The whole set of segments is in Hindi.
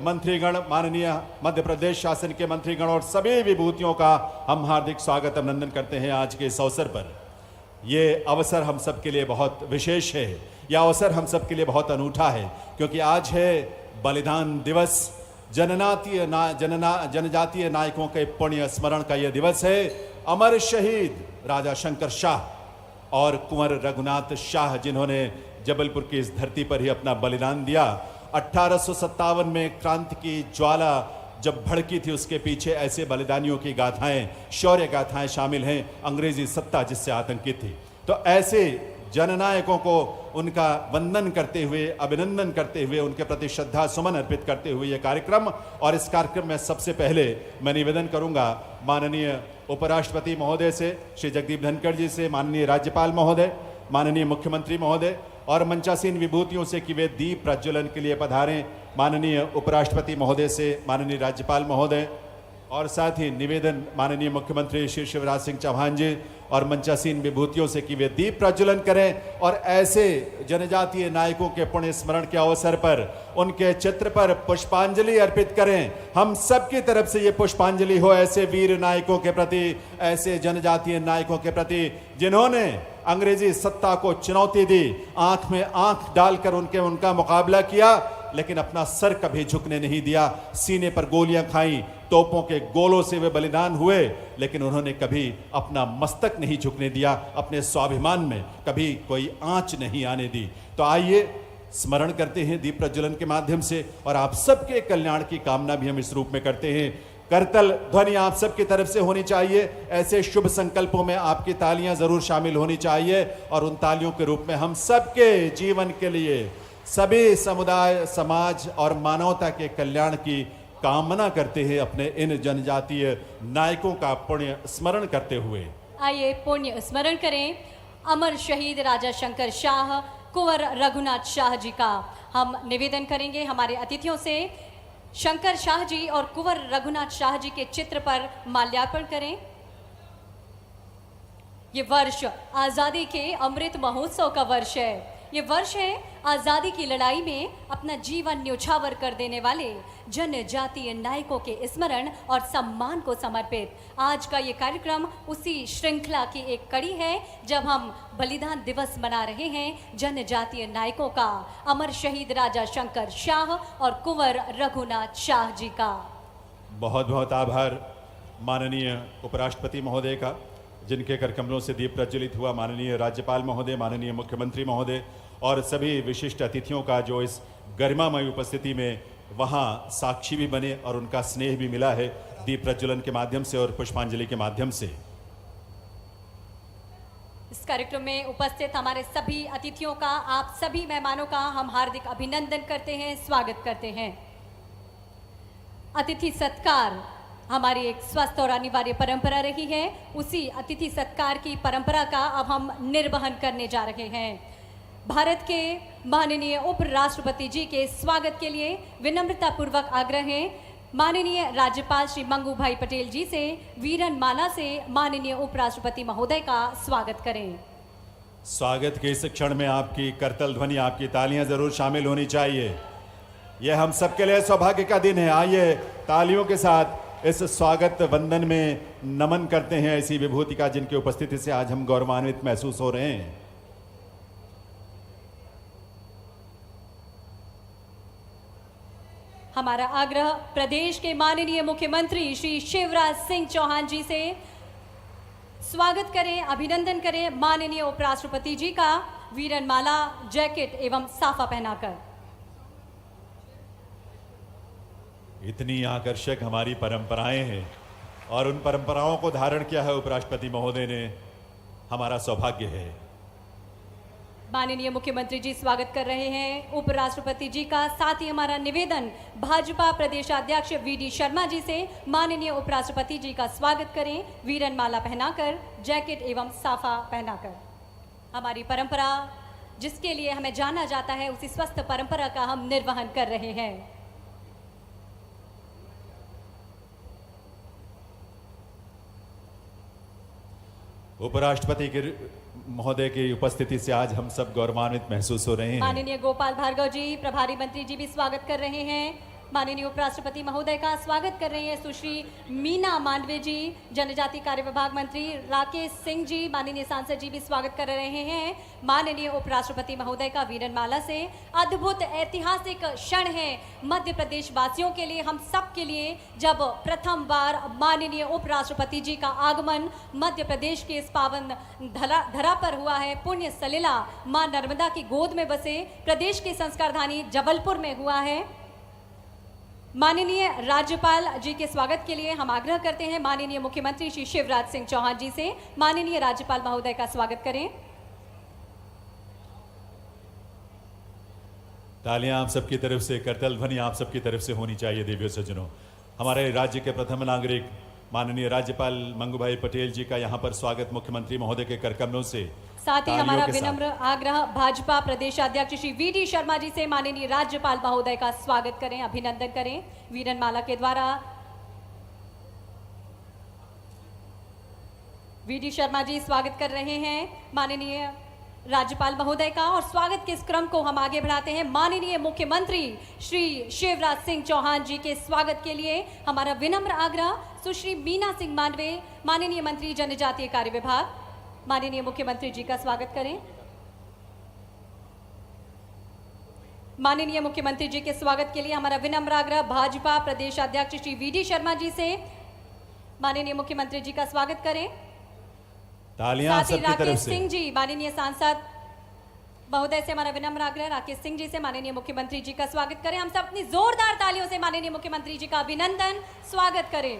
मंत्रीगण, माननीय मध्य प्रदेश शासन के मंत्रीगण और सभी विभूतियों का हम हार्दिक स्वागत अभिनंदन करते हैं आज के इस अवसर पर। ये अवसर हम सब के लिए बहुत विशेष है, यह अवसर हम सब के लिए बहुत अनूठा है, क्योंकि आज है बलिदान दिवस। जनजातीय नायकों के पुण्य स्मरण का यह दिवस है। अमर शहीद राजा शंकर शाह और कुंवर रघुनाथ शाह, जिन्होंने जबलपुर की इस धरती पर ही अपना बलिदान दिया। 1857 में क्रांति की ज्वाला जब भड़की थी, उसके पीछे ऐसे बलिदानियों की गाथाएं, शौर्य गाथाएं शामिल हैं। अंग्रेजी सत्ता जिससे आतंकित थी, तो ऐसे जननायकों को उनका वंदन करते हुए, अभिनंदन करते हुए, उनके प्रति श्रद्धा सुमन अर्पित करते हुए ये कार्यक्रम। और इस कार्यक्रम में सबसे पहले मैं निवेदन करूंगा माननीय उपराष्ट्रपति महोदय से, श्री जगदीप धनखड़ जी से, माननीय राज्यपाल महोदय, माननीय मुख्यमंत्री महोदय और मंचासीन विभूतियों से कि वे दीप प्रज्वलन के लिए पधारें। माननीय उपराष्ट्रपति महोदय से, माननीय राज्यपाल महोदय, और साथ ही निवेदन माननीय मुख्यमंत्री श्री शिवराज सिंह चौहान जी और मंचासीन विभूतियों से कि वे दीप प्रज्वलन करें और ऐसे जनजातीय नायकों के पुण्य स्मरण के अवसर पर उनके चित्र पर पुष्पांजलि अर्पित करें। हम सब की तरफ से ये पुष्पांजलि हो ऐसे वीर नायकों के प्रति, ऐसे जनजातीय नायकों के प्रति जिन्होंने अंग्रेजी सत्ता को चुनौती दी, आंख में आंख डालकर उनका मुकाबला किया, लेकिन अपना सर कभी झुकने नहीं दिया। सीने पर गोलियां खाई, तोपों के गोलों से वे बलिदान हुए, लेकिन उन्होंने कभी अपना मस्तक नहीं झुकने दिया, अपने स्वाभिमान में कभी कोई आंच नहीं आने दी। तो आइए स्मरण करते हैं दीप प्रज्वलन के माध्यम से, और आप सबके कल्याण की कामना भी हम इस रूप में करते हैं। करतल ध्वनि आप सबकी तरफ से होनी चाहिए। ऐसे शुभ संकल्पों में आपकी तालियां जरूर शामिल होनी चाहिए, और उन तालियों के रूप में हम सबके जीवन के लिए, सभी समुदाय, समाज और मानवता के कल्याण की कामना करते हैं, अपने इन जनजातीय नायकों का पुण्य स्मरण करते हुए। आइए पुण्य स्मरण करें अमर शहीद राजा शंकर शाह, कुंवर रघुनाथ शाह जी का। हम निवेदन करेंगे हमारे अतिथियों से, शंकर शाह जी और कुंवर रघुनाथ शाह जी के चित्र पर माल्यार्पण करें। ये वर्ष आजादी के अमृत महोत्सव का वर्ष है। ये वर्ष है आजादी की लड़ाई में अपना जीवन न्योछावर कर देने वाले जनजातीय नायकों के स्मरण और सम्मान को समर्पित। आज का ये कार्यक्रम उसी श्रृंखला की एक कड़ी है, जब हम बलिदान दिवस मना रहे हैं जनजातीय नायकों का, अमर शहीद राजा शंकर शाह और कुंवर रघुनाथ शाह जी का। बहुत बहुत आभार माननीय उपराष्ट्रपति महोदय का, जिनके कर कमलों से दीप प्रज्वलित हुआ, माननीय राज्यपाल महोदय, माननीय मुख्यमंत्री महोदय और सभी विशिष्ट अतिथियों का, जो इस गरिमामय उपस्थिति में वहाँ साक्षी भी बने और उनका स्नेह भी मिला है दीप प्रज्वलन के माध्यम से और पुष्पांजलि के माध्यम से। इस कार्यक्रम में उपस्थित हमारे सभी अतिथियों का, आप सभी मेहमानों का हम हार्दिक अभिनंदन करते हैं, स्वागत करते हैं। अतिथि सत्कार हमारी एक स्वस्थ और अनिवार्य परंपरा रही है। उसी अतिथि सत्कार की परंपरा का अब हम निर्वहन करने जा रहे हैं। भारत के माननीय उपराष्ट्रपति जी के स्वागत के लिए विनम्रता पूर्वक आग्रह है माननीय राज्यपाल श्री मंगू भाई पटेल जी से वीरन माला से माननीय उपराष्ट्रपति महोदय का स्वागत करें। स्वागत के इस क्षण में आपकी करतल ध्वनि, आपकी तालियां जरूर शामिल होनी चाहिए। यह हम सबके लिए सौभाग्य का दिन है। आइए तालियों के साथ इस स्वागत वंदन में नमन करते हैं ऐसी विभूति का, जिनकी उपस्थिति से आज हम गौरवान्वित महसूस हो रहे हैं। हमारा आग्रह प्रदेश के माननीय मुख्यमंत्री श्री शिवराज सिंह चौहान जी से, स्वागत करें, अभिनंदन करें माननीय उपराष्ट्रपति जी का वीरनमाला, जैकेट एवं साफा पहनाकर। इतनी आकर्षक हमारी परंपराएं हैं और उन परंपराओं को धारण किया है उपराष्ट्रपति महोदय ने, हमारा सौभाग्य है। माननीय मुख्यमंत्री जी स्वागत कर रहे हैं उपराष्ट्रपति जी का। साथ ही हमारा निवेदन भाजपा प्रदेशाध्यक्ष वीडी शर्मा जी से, माननीय उपराष्ट्रपति जी का स्वागत करें वीरनमाला पहनाकर, जैकेट एवं साफा पहनाकर। हमारी परंपरा जिसके लिए हमें जाना जाता है, उसी स्वस्थ परंपरा का हम निर्वहन कर रहे हैं। उपराष्ट्रपति के महोदय की उपस्थिति से आज हम सब गौरवान्वित महसूस हो रहे हैं। माननीय गोपाल भार्गव जी, प्रभारी मंत्री जी भी स्वागत कर रहे हैं। माननीय उपराष्ट्रपति महोदय का स्वागत कर रहे हैं सुश्री मीना मांडवे जी, जनजाति कार्य विभाग मंत्री राकेश सिंह जी, माननीय सांसद जी भी स्वागत कर रहे हैं। माननीय उपराष्ट्रपति महोदय का वीरनमाला से अद्भुत ऐतिहासिक क्षण है मध्य प्रदेश वासियों के लिए, हम सब के लिए, जब प्रथम बार माननीय उपराष्ट्रपति जी का आगमन मध्य प्रदेश के इस पावन धरा पर हुआ है। पुण्य सलिला मां नर्मदा की गोद में बसे प्रदेश की संस्कार धानी जबलपुर में हुआ है। माननीय राज्यपाल जी के स्वागत के लिए हम आग्रह करते हैं माननीय मुख्यमंत्री श्री शिवराज सिंह चौहान जी से। माननीय राज्यपाल महोदय का स्वागत करें। तालियां आप सबकी तरफ से, करतल ध्वनि आप सबकी तरफ से होनी चाहिए। देवियों सज्जनों, हमारे राज्य के प्रथम नागरिक माननीय राज्यपाल मंगूभाई पटेल जी का यहाँ पर स्वागत मुख्यमंत्री महोदय के करकमलों से। साथ ही हमारा विनम्र आग्रह भाजपा प्रदेश अध्यक्ष श्री वी.डी. शर्मा जी से माननीय राज्यपाल महोदय का स्वागत करें, अभिनंदन करें वीरनमाला के द्वारा। वी.डी. शर्मा जी स्वागत कर रहे हैं माननीय राज्यपाल महोदय का, और स्वागत के इस क्रम को हम आगे बढ़ाते हैं माननीय मुख्यमंत्री श्री शिवराज सिंह चौहान जी के स्वागत के लिए। हमारा विनम्र आग्रह सुश्री मीना सिंह मांडवे, माननीय मंत्री जनजातीय कार्य विभाग, माननीय मुख्यमंत्री जी का स्वागत करें। माननीय मुख्यमंत्री जी के स्वागत के लिए हमारा विनम्र आग्रह भाजपा प्रदेश अध्यक्ष श्री वी.डी. शर्मा जी से। माननीय मुख्यमंत्री जी का स्वागत करें। तालियां साथ ही सबकी तरफ राकेश से। सिंह जी, माननीय सांसद महोदय से हमारा विनम्र आग्रह राकेश सिंह जी से माननीय मुख्यमंत्री जी का स्वागत करें। हम सब अपनी जोरदार तालियों से माननीय मुख्यमंत्री जी का अभिनंदन स्वागत करें।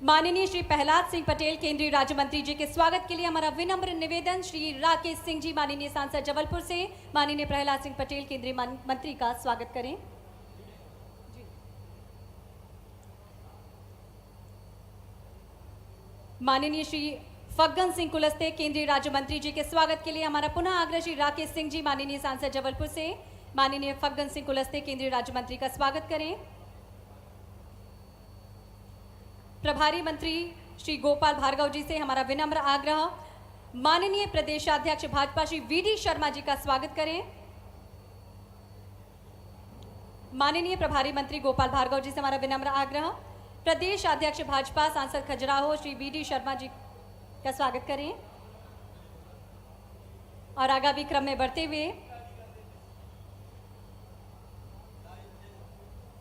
माननीय श्री प्रहलाद सिंह पटेल केंद्रीय राज्य मंत्री जी के स्वागत के लिए हमारा विनम्र निवेदन। श्री राकेश सिंह जी, माननीय सांसद जबलपुर से, माननीय प्रहलाद सिंह पटेल केंद्रीय मंत्री का स्वागत करें। माननीय श्री फग्गन सिंह कुलस्ते केंद्रीय राज्य मंत्री जी के स्वागत के लिए हमारा पुनः आग्रह श्री राकेश सिंह जी, माननीय सांसद जबलपुर से, माननीय फग्गन सिंह कुलस्ते केंद्रीय राज्य मंत्री का स्वागत करें। प्रभारी मंत्री श्री गोपाल भार्गव जी से हमारा विनम्र आग्रह माननीय प्रदेशाध्यक्ष भाजपा श्री वी.डी. शर्मा जी का स्वागत करें। माननीय प्रभारी मंत्री गोपाल भार्गव जी से हमारा विनम्र आग्रह प्रदेश अध्यक्ष भाजपा सांसद खजुराहो श्री वी.डी. शर्मा जी का स्वागत करें। और आगामी क्रम में बढ़ते हुए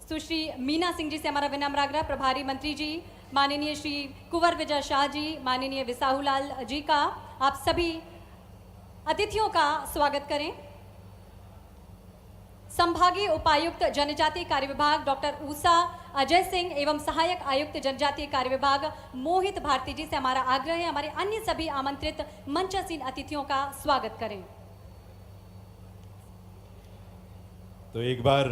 सुश्री मीना सिंह जी से हमारा विनम्र आग्रह प्रभारी मंत्री जी माननीय श्री कुंवर विजय शाह जी, माननीय विसाहुलाल जी का, आप सभी अतिथियों का स्वागत करें। संभागीय उपायुक्त जनजातीय कार्य विभाग डॉक्टर ऊषा अजय सिंह एवं सहायक आयुक्त जनजातीय कार्य विभाग मोहित भारती जी से हमारा आग्रह है हमारे अन्य सभी आमंत्रित मंचासीन अतिथियों का स्वागत करें। तो एक बार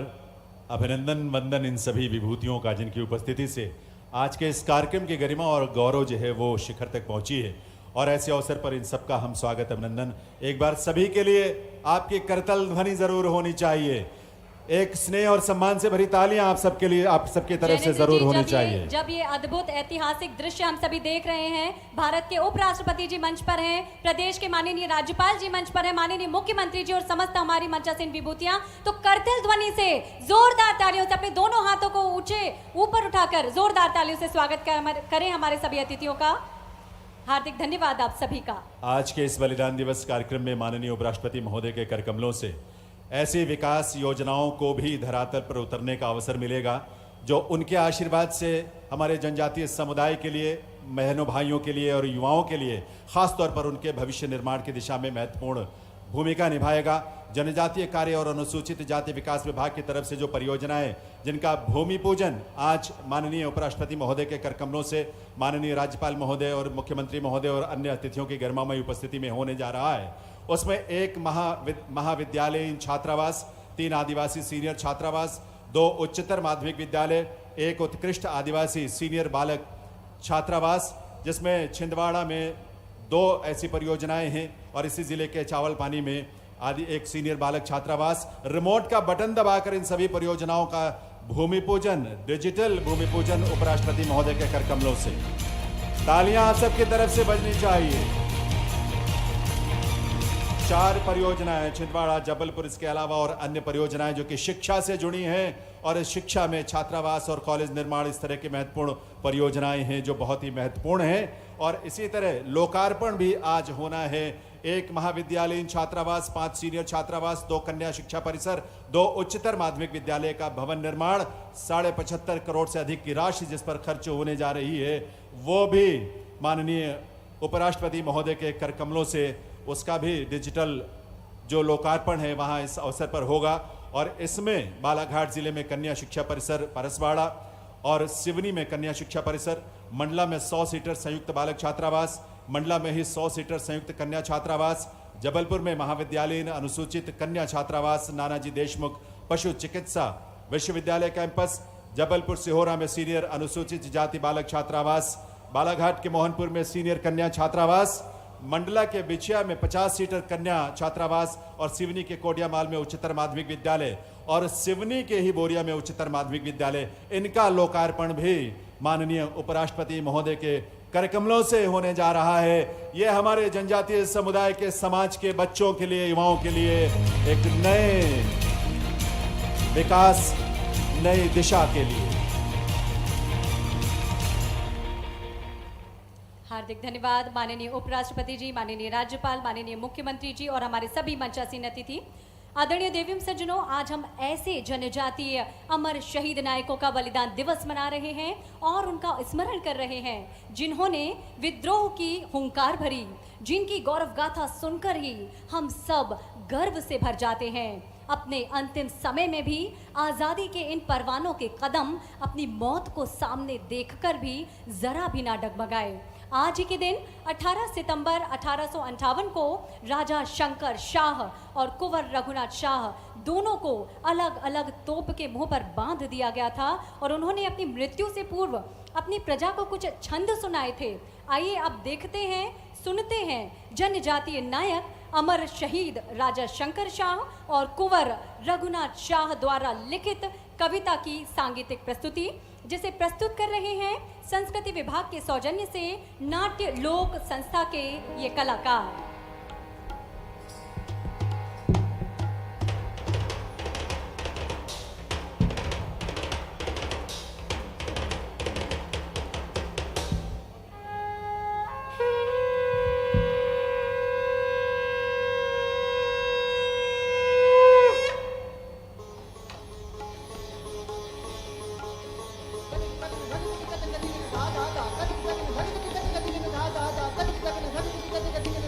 अभिनंदन वंदन इन सभी विभूतियों का जिनकी उपस्थिति से आज के इस कार्यक्रम की गरिमा और गौरव जो है वो शिखर तक पहुंची है, और ऐसे अवसर पर इन सबका हम स्वागत अभिनंदन एक बार सभी के लिए आपकी करतल ध्वनि जरूर होनी चाहिए। एक स्नेह और सम्मान से भरी तालियां आप सबके लिए, आप सबके तरफ से जरूर होनी चाहिए। जब ये अद्भुत ऐतिहासिक दृश्य हम सभी देख रहे हैं, भारत के उपराष्ट्रपति जी मंच पर हैं, प्रदेश के माननीय राज्यपाल जी मंच पर हैं, माननीय मुख्यमंत्री जी और समस्त हमारी मंचासीन विभूतियां, तो करतल ध्वनि से जोरदार तालियों से अपने दोनों हाथों को ऊपर उठाकर जोरदार तालियों से स्वागत करें हमारे सभी अतिथियों का। हार्दिक धन्यवाद आप सभी का। आज के इस बलिदान दिवस कार्यक्रम में माननीय उपराष्ट्रपति महोदय के करकमलों से ऐसी विकास योजनाओं को भी धरातल पर उतरने का अवसर मिलेगा जो उनके आशीर्वाद से हमारे जनजातीय समुदाय के लिए, बहनों भाइयों के लिए और युवाओं के लिए खासतौर पर उनके भविष्य निर्माण की दिशा में महत्वपूर्ण भूमिका निभाएगा। जनजातीय कार्य और अनुसूचित जाति विकास विभाग की तरफ से जो परियोजनाएं जिनका भूमि पूजन आज माननीय उपराष्ट्रपति महोदय के करकमलों से माननीय राज्यपाल महोदय और मुख्यमंत्री महोदय और अन्य अतिथियों की गरिमामयी उपस्थिति में होने जा रहा है, उसमें एक महाविद्यालयीन छात्रावास, 3 आदिवासी सीनियर छात्रावास, 2 उच्चतर माध्यमिक विद्यालय, 1 उत्कृष्ट आदिवासी सीनियर बालक छात्रावास, जिसमें छिंदवाड़ा में 2 ऐसी परियोजनाएं हैं और इसी जिले के चावलपानी में आदि एक सीनियर बालक छात्रावास। रिमोट का बटन दबाकर इन सभी परियोजनाओं का भूमि पूजन, डिजिटल भूमि पूजन उपराष्ट्रपति महोदय के करकमलों से। तालियां आप सबकी तरफ से बजनी चाहिए। 4 परियोजनाएं छिंदवाड़ा जबलपुर इसके अलावा और अन्य परियोजनाएं जो कि शिक्षा से जुड़ी हैं और इस शिक्षा में छात्रावास और कॉलेज निर्माण इस तरह की महत्वपूर्ण परियोजनाएं हैं जो बहुत ही महत्वपूर्ण हैं। और इसी तरह लोकार्पण भी आज होना है। 1 महाविद्यालयीन छात्रावास, 5 सीनियर छात्रावास, 2 कन्या शिक्षा परिसर, 2 उच्चतर माध्यमिक विद्यालय का भवन निर्माण 75.5 करोड़ से अधिक की राशि जिस पर खर्च होने जा रही है वो भी माननीय उपराष्ट्रपति महोदय के कर कमलों से उसका भी डिजिटल जो लोकार्पण है वहां इस अवसर पर होगा। और इसमें बालाघाट जिले में कन्या शिक्षा परिसर परसवाड़ा और सिवनी में कन्या शिक्षा परिसर, मंडला में 100 सीटर संयुक्त बालक छात्रावास, मंडला में ही 100 सीटर संयुक्त कन्या छात्रावास, जबलपुर में महाविद्यालयीन अनुसूचित कन्या छात्रावास नानाजी देशमुख पशु चिकित्सा विश्वविद्यालय कैंपस, जबलपुर सिहोरा में सीनियर अनुसूचित जाति बालक छात्रावास, बालाघाट के मोहनपुर में सीनियर कन्या छात्रावास, मंडला के बिछिया में 50 सीटर कन्या छात्रावास और सिवनी के कोडियामाल में उच्चतर माध्यमिक विद्यालय और सिवनी के ही बोरिया में उच्चतर माध्यमिक विद्यालय, इनका लोकार्पण भी माननीय उपराष्ट्रपति महोदय के कार्यक्रमों से होने जा रहा है। यह हमारे जनजातीय समुदाय के समाज के बच्चों के लिए, युवाओं के लिए एक नए विकास, नई दिशा के लिए। हार्दिक धन्यवाद माननीय उपराष्ट्रपति जी, माननीय राज्यपाल, माननीय मुख्यमंत्री जी और हमारे सभी मंचासीन अतिथि। आदरणीय देवियों सज्जनों, आज हम ऐसे जनजातीय अमर शहीद नायकों का बलिदान दिवस मना रहे हैं और उनका स्मरण कर रहे हैं जिन्होंने विद्रोह की हुंकार भरी, जिनकी गौरव गाथा सुनकर ही हम सब गर्व से भर जाते हैं। अपने अंतिम समय में भी आज़ादी के इन परवानों के कदम अपनी मौत को सामने देखकर भी जरा भी ना डगमगाए। आज ही के दिन 18 सितंबर 1858 को राजा शंकर शाह और कुंवर रघुनाथ शाह दोनों को अलग अलग तोप के मुंह पर बांध दिया गया था और उन्होंने अपनी मृत्यु से पूर्व अपनी प्रजा को कुछ छंद सुनाए थे। आइए अब देखते हैं, सुनते हैं जनजातीय नायक अमर शहीद राजा शंकर शाह और कुंवर रघुनाथ शाह द्वारा लिखित कविता की सांगीतिक प्रस्तुति, जिसे प्रस्तुत कर रहे हैं संस्कृति विभाग के सौजन्य से नाट्य लोक संस्था के ये कलाकार।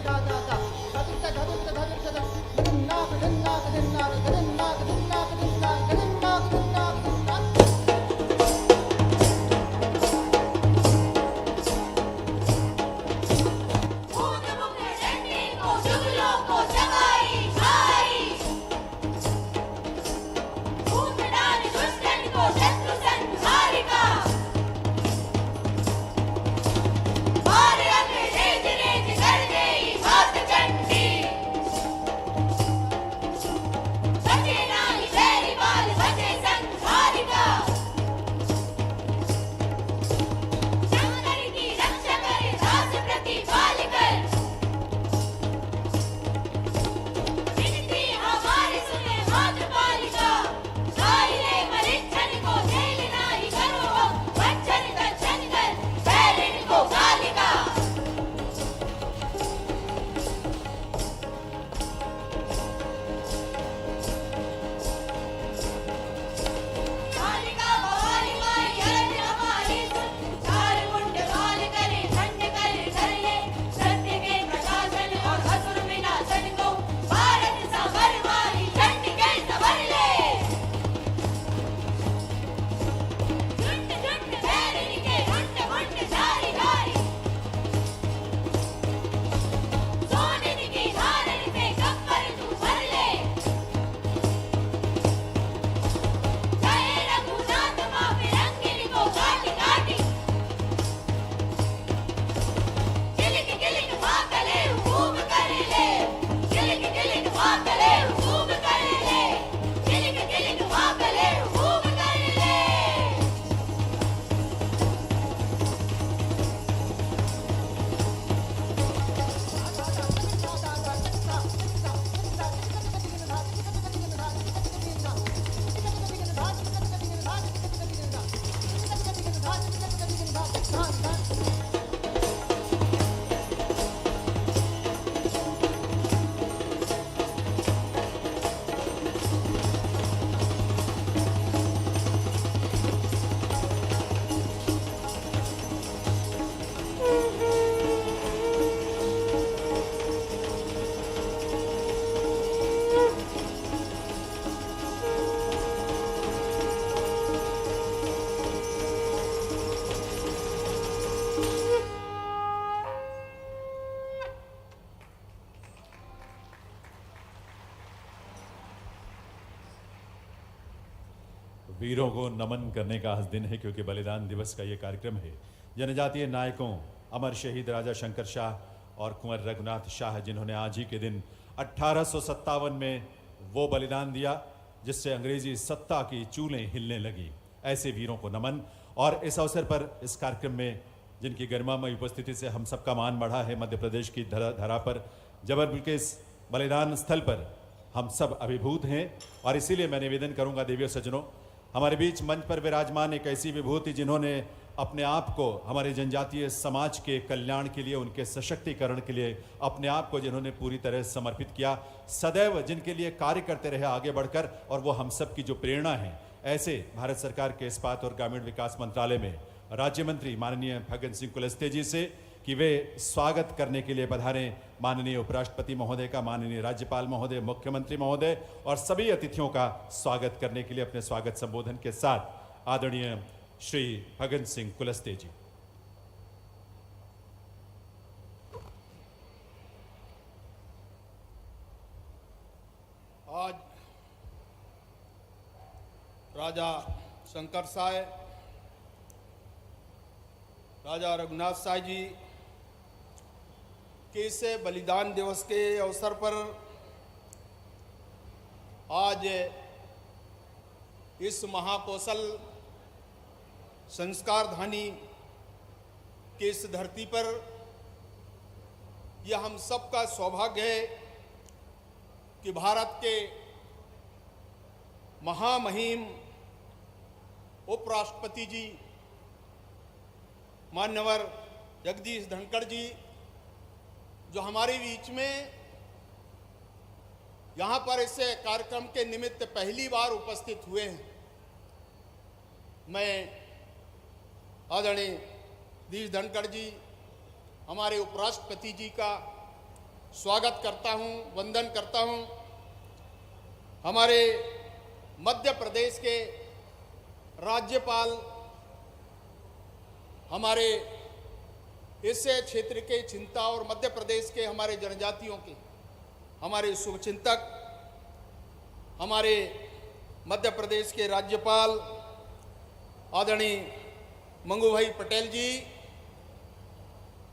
da da वीरों को नमन करने का आज दिन है, क्योंकि बलिदान दिवस का ये कार्यक्रम है। जनजातीय नायकों अमर शहीद राजा शंकर शाह और कुंवर रघुनाथ शाह, जिन्होंने आज ही के दिन 1857 में वो बलिदान दिया जिससे अंग्रेजी सत्ता की चूलें हिलने लगी, ऐसे वीरों को नमन। और इस अवसर पर इस कार्यक्रम में जिनकी गरिमामय उपस्थिति से हम सबका मान बढ़ा है, मध्य प्रदेश की धरा पर जबलपुर के इस बलिदान स्थल पर हम सब अभिभूत हैं। और इसीलिए मैं निवेदन करूंगा देवियों सज्जनों, हमारे बीच मंच पर विराजमान एक ऐसी विभूति जिन्होंने अपने आप को हमारे जनजातीय समाज के कल्याण के लिए, उनके सशक्तिकरण के लिए अपने आप को जिन्होंने पूरी तरह समर्पित किया, सदैव जिनके लिए कार्य करते रहे आगे बढ़कर, और वो हम सब की जो प्रेरणा है, ऐसे भारत सरकार के इस्पात और ग्रामीण विकास मंत्रालय में राज्य मंत्री माननीय फग्गन सिंह कुलस्ते जी से कि वे स्वागत करने के लिए पधारें। माननीय उपराष्ट्रपति महोदय का, माननीय राज्यपाल महोदय, मुख्यमंत्री महोदय और सभी अतिथियों का स्वागत करने के लिए अपने स्वागत संबोधन के साथ आदरणीय श्री फग्गन सिंह कुलस्ते जी। आज राजा शंकर शाह, राजा रघुनाथ शाह जी के इस बलिदान दिवस के अवसर पर आज इस महाकौशल संस्कार धानी के इस धरती पर यह हम सबका सौभाग्य है कि भारत के महामहिम उपराष्ट्रपति जी मान्यवर जगदीश धनखड़ जी, जो हमारे बीच में यहाँ पर इस कार्यक्रम के निमित्त पहली बार उपस्थित हुए हैं। मैं आदरणीय जगदीश धनखड़ जी, हमारे उपराष्ट्रपति जी का स्वागत करता हूँ, वंदन करता हूँ। हमारे मध्य प्रदेश के राज्यपाल, हमारे इस क्षेत्र के चिंता और मध्य प्रदेश के हमारे जनजातियों के हमारे शुभचिंतक, हमारे मध्य प्रदेश के राज्यपाल आदरणीय मंगू भाई पटेल जी,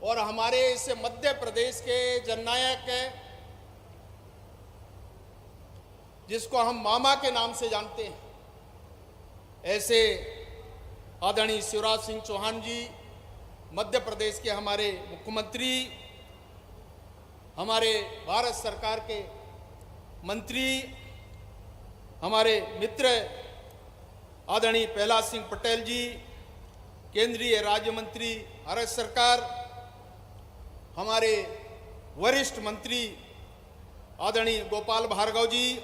और हमारे इस मध्य प्रदेश के जननायक जिसको हम मामा के नाम से जानते हैं, ऐसे आदरणीय शिवराज सिंह चौहान जी, मध्य प्रदेश के हमारे मुख्यमंत्री, हमारे भारत सरकार के मंत्री, हमारे मित्र आदरणीय प्रहलाद सिंह पटेल जी, केंद्रीय राज्य मंत्री भारत सरकार, हमारे वरिष्ठ मंत्री आदरणीय गोपाल भार्गव जी,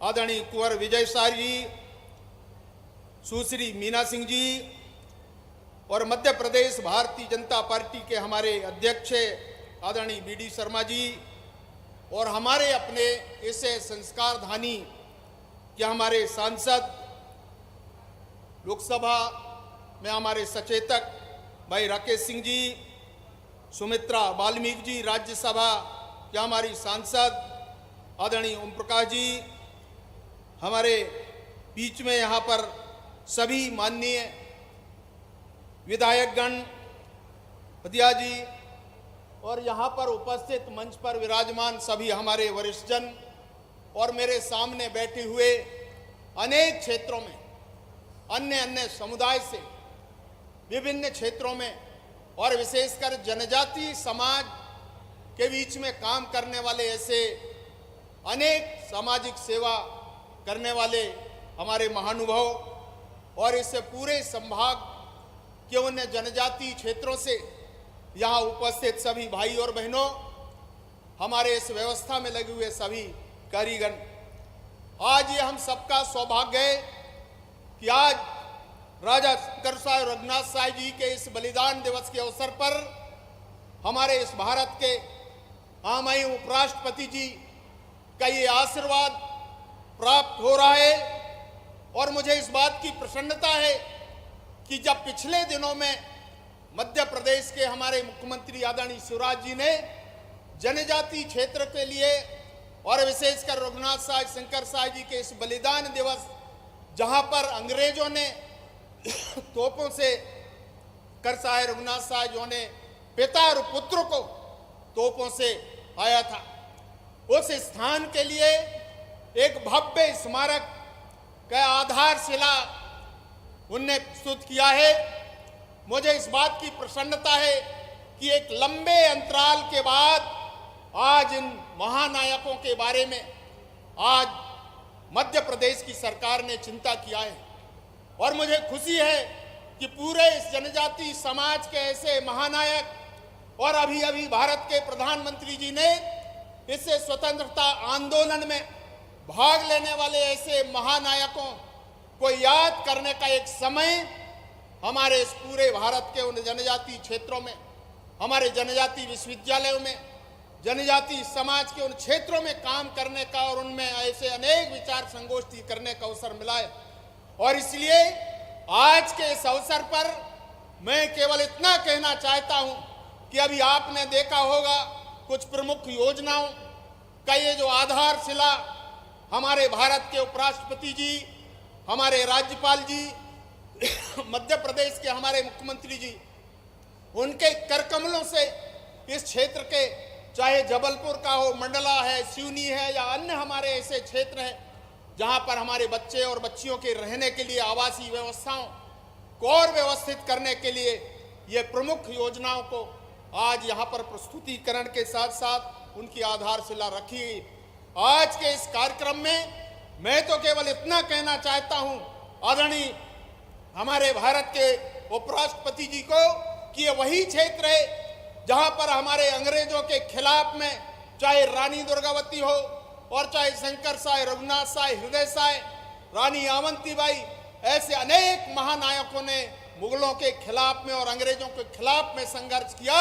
आदरणीय कुंवर विजय शाह जी, सुश्री मीना सिंह जी, और मध्य प्रदेश भारतीय जनता पार्टी के हमारे अध्यक्ष आदरणीय बीडी शर्मा जी, और हमारे अपने इस संस्कार धानी के हमारे सांसद, लोकसभा में हमारे सचेतक भाई राकेश सिंह जी, सुमित्रा वाल्मीकि जी, राज्यसभा के हमारी सांसद आदरणीय ओम प्रकाश जी, हमारे बीच में यहाँ पर सभी माननीय विधायकगण, पदिया जी, और यहाँ पर उपस्थित मंच पर विराजमान सभी हमारे वरिष्ठजन, और मेरे सामने बैठे हुए अनेक क्षेत्रों में अन्य अन्य समुदाय से विभिन्न क्षेत्रों में और विशेषकर जनजातीय समाज के बीच में काम करने वाले ऐसे अनेक सामाजिक सेवा करने वाले हमारे महानुभाव, और इस पूरे संभाग के उन जनजातीय क्षेत्रों से यहाँ उपस्थित सभी भाई और बहनों, हमारे इस व्यवस्था में लगे हुए सभी कारीगण, आज ये हम सबका सौभाग्य है कि आज राजा शंकर शाह रघुनाथ शाह जी के इस बलिदान दिवस के अवसर पर हमारे इस भारत के महामहिम उपराष्ट्रपति जी का ये आशीर्वाद प्राप्त हो रहा है। और मुझे इस बात की प्रसन्नता है कि जब पिछले दिनों में मध्य प्रदेश के हमारे मुख्यमंत्री आदरणीय शिवराज जी ने जनजातीय क्षेत्र के लिए और विशेषकर रघुनाथ शाह शंकर शाह जी के इस बलिदान दिवस जहां पर अंग्रेजों ने तोपों से करसाए रघुनाथ साहब जो ने पिता और पुत्र को तोपों से आया था, उस स्थान के लिए एक भव्य स्मारक का आधारशिला उनने प्रस्तुत किया है। मुझे इस बात की प्रसन्नता है कि एक लंबे अंतराल के बाद आज इन महानायकों के बारे में आज मध्य प्रदेश की सरकार ने चिंता किया है, और मुझे खुशी है कि पूरे इस जनजाति समाज के ऐसे महानायक और अभी अभी भारत के प्रधानमंत्री जी ने इस स्वतंत्रता आंदोलन में भाग लेने वाले ऐसे महानायकों को याद करने का एक समय हमारे इस पूरे भारत के उन जनजाति क्षेत्रों में, हमारे जनजाति विश्वविद्यालयों में, जनजाति समाज के उन क्षेत्रों में काम करने का और उनमें ऐसे अनेक विचार संगोष्ठी करने का अवसर मिला है। और इसलिए आज के इस अवसर पर मैं केवल इतना कहना चाहता हूं कि अभी आपने देखा होगा कुछ प्रमुख योजनाओं का ये जो आधारशिला हमारे भारत के उपराष्ट्रपति जी, हमारे राज्यपाल जी, मध्य प्रदेश के हमारे मुख्यमंत्री जी, उनके करकमलों से इस क्षेत्र के, चाहे जबलपुर का हो, मंडला है, सिवनी है या अन्य हमारे ऐसे क्षेत्र हैं जहां पर हमारे बच्चे और बच्चियों के रहने के लिए आवासीय व्यवस्थाओं को और व्यवस्थित करने के लिए ये प्रमुख योजनाओं को आज यहाँ पर प्रस्तुतिकरण के साथ साथ उनकी आधारशिला रखी गई। आज के इस कार्यक्रम में मैं तो केवल इतना कहना चाहता हूँ आदरणीय हमारे भारत के उपराष्ट्रपति जी को कि ये वही क्षेत्र है जहाँ पर हमारे अंग्रेजों के खिलाफ में चाहे रानी दुर्गावती हो और चाहे शंकर साय, रघुनाथ साय, हृदय साय, रानी अवंतीबाई, ऐसे अनेक महानायकों ने मुगलों के खिलाफ में और अंग्रेजों के खिलाफ में संघर्ष किया।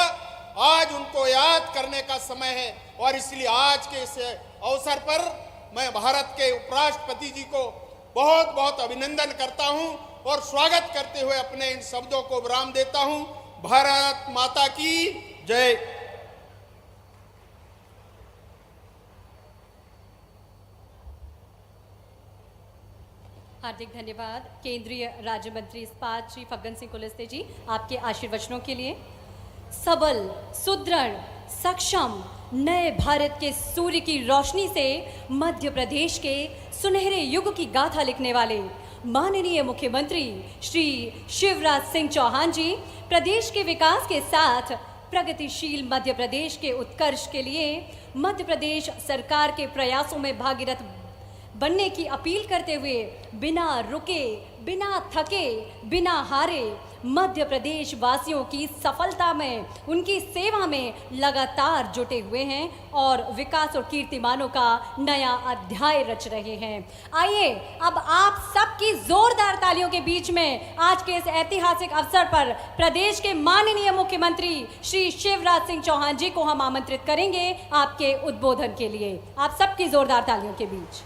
आज उनको याद करने का समय है और इसलिए आज के इस अवसर पर मैं भारत के उपराष्ट्रपति जी को बहुत बहुत अभिनंदन करता हूं और स्वागत करते हुए अपने इन शब्दों को विराम देता हूं। भारत माता की जय। हार्दिक धन्यवाद केंद्रीय राज्य मंत्री इस्पात श्री फग्गन सिंह कुलस्ते जी, आपके आशीर्वचनों के लिए। सबल, सुदृढ़, सक्षम नए भारत के सूर्य की रोशनी से मध्य प्रदेश के सुनहरे युग की गाथा लिखने वाले माननीय मुख्यमंत्री श्री शिवराज सिंह चौहान जी प्रदेश के विकास के साथ प्रगतिशील मध्य प्रदेश के उत्कर्ष के लिए मध्य प्रदेश सरकार के प्रयासों में भागीरथ बनने की अपील करते हुए बिना रुके, बिना थके, बिना हारे मध्य प्रदेश वासियों की सफलता में, उनकी सेवा में लगातार जुटे हुए हैं और विकास और कीर्तिमानों का नया अध्याय रच रहे हैं। आइए अब आप सबकी जोरदार तालियों के बीच में आज के इस ऐतिहासिक अवसर पर प्रदेश के माननीय मुख्यमंत्री श्री शिवराज सिंह चौहान जी को हम आमंत्रित करेंगे आपके उद्बोधन के लिए। आप सबकी जोरदार तालियों के बीच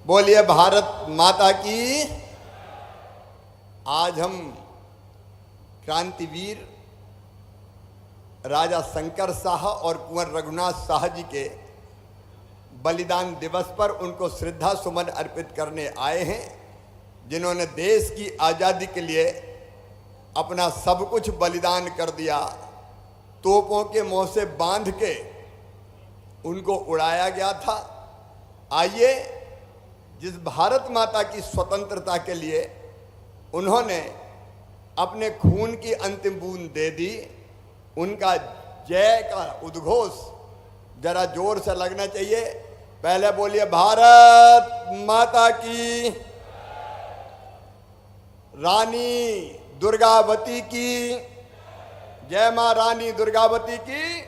बोलिए भारत माता की। आज हम क्रांतिवीर राजा शंकर शाह और कुंवर रघुनाथ शाह जी के बलिदान दिवस पर उनको श्रद्धा सुमन अर्पित करने आए हैं, जिन्होंने देश की आज़ादी के लिए अपना सब कुछ बलिदान कर दिया। तोपों के मुंह से बांध के उनको उड़ाया गया था। आइए, जिस भारत माता की स्वतंत्रता के लिए उन्होंने अपने खून की अंतिम बूंद दे दी, उनका जय का उद्घोष जरा जोर से लगना चाहिए। पहले बोलिए भारत माता की, रानी दुर्गावती की जय, मां रानी दुर्गावती की,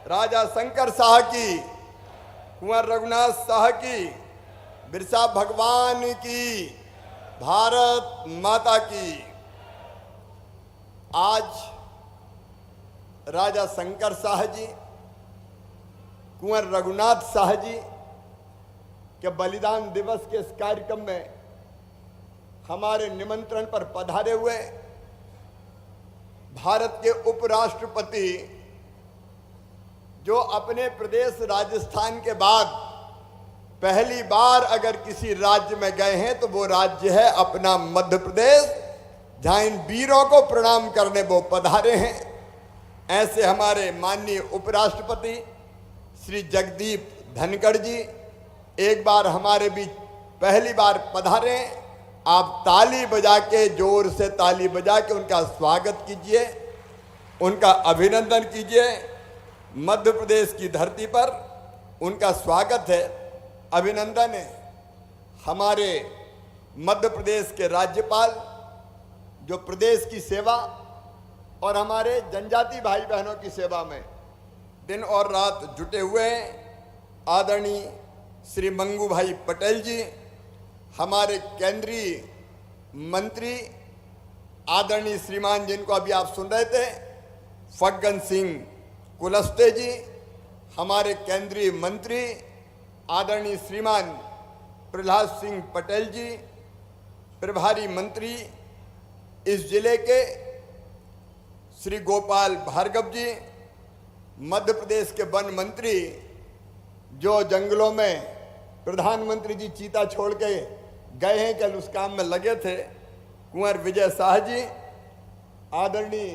राजा शंकर शाह की, कुंवर रघुनाथ शाह की, बिरसा भगवान की, भारत माता की। आज राजा शंकर शाह जी, कुंवर रघुनाथ शाह जी के बलिदान दिवस के इस कार्यक्रम में हमारे निमंत्रण पर पधारे हुए भारत के उपराष्ट्रपति जो अपने प्रदेश राजस्थान के बाद पहली बार अगर किसी राज्य में गए हैं तो वो राज्य है अपना मध्य प्रदेश, जहां इन वीरों को प्रणाम करने वो पधारे हैं। ऐसे हमारे माननीय उपराष्ट्रपति श्री जगदीप धनखड़ जी एक बार हमारे बीच पहली बार पधारे। आप ताली बजा के, जोर से ताली बजा के उनका स्वागत कीजिए, उनका अभिनंदन कीजिए। मध्य प्रदेश की धरती पर उनका स्वागत है, अभिनंदन है। हमारे मध्य प्रदेश के राज्यपाल जो प्रदेश की सेवा और हमारे जनजाति भाई बहनों की सेवा में दिन और रात जुटे हुए हैं, आदरणीय श्री मंगू भाई पटेल जी, हमारे केंद्रीय मंत्री आदरणीय श्रीमान जिनको अभी आप सुन रहे थे फग्गन सिंह कुलस्ते जी, हमारे केंद्रीय मंत्री आदरणीय श्रीमान प्रहलाद सिंह पटेल जी, प्रभारी मंत्री इस जिले के श्री गोपाल भार्गव जी, मध्य प्रदेश के वन मंत्री जो जंगलों में प्रधानमंत्री जी चीता छोड़ के गए हैं, कल उस काम में लगे थे, कुंवर विजय शाह जी, आदरणीय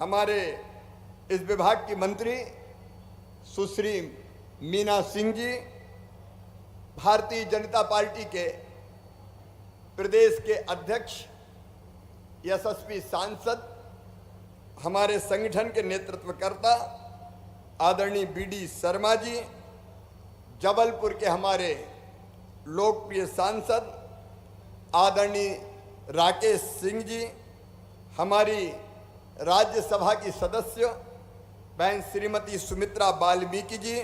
हमारे इस विभाग की मंत्री सुश्री मीना सिंह जी, भारतीय जनता पार्टी के प्रदेश के अध्यक्ष यशस्वी सांसद, हमारे संगठन के नेतृत्वकर्ता आदरणीय बीडी शर्मा जी, जबलपुर के हमारे लोकप्रिय सांसद आदरणीय राकेश सिंह जी, हमारी राज्यसभा की सदस्य बहन श्रीमती सुमित्रा वाल्मीकि जी,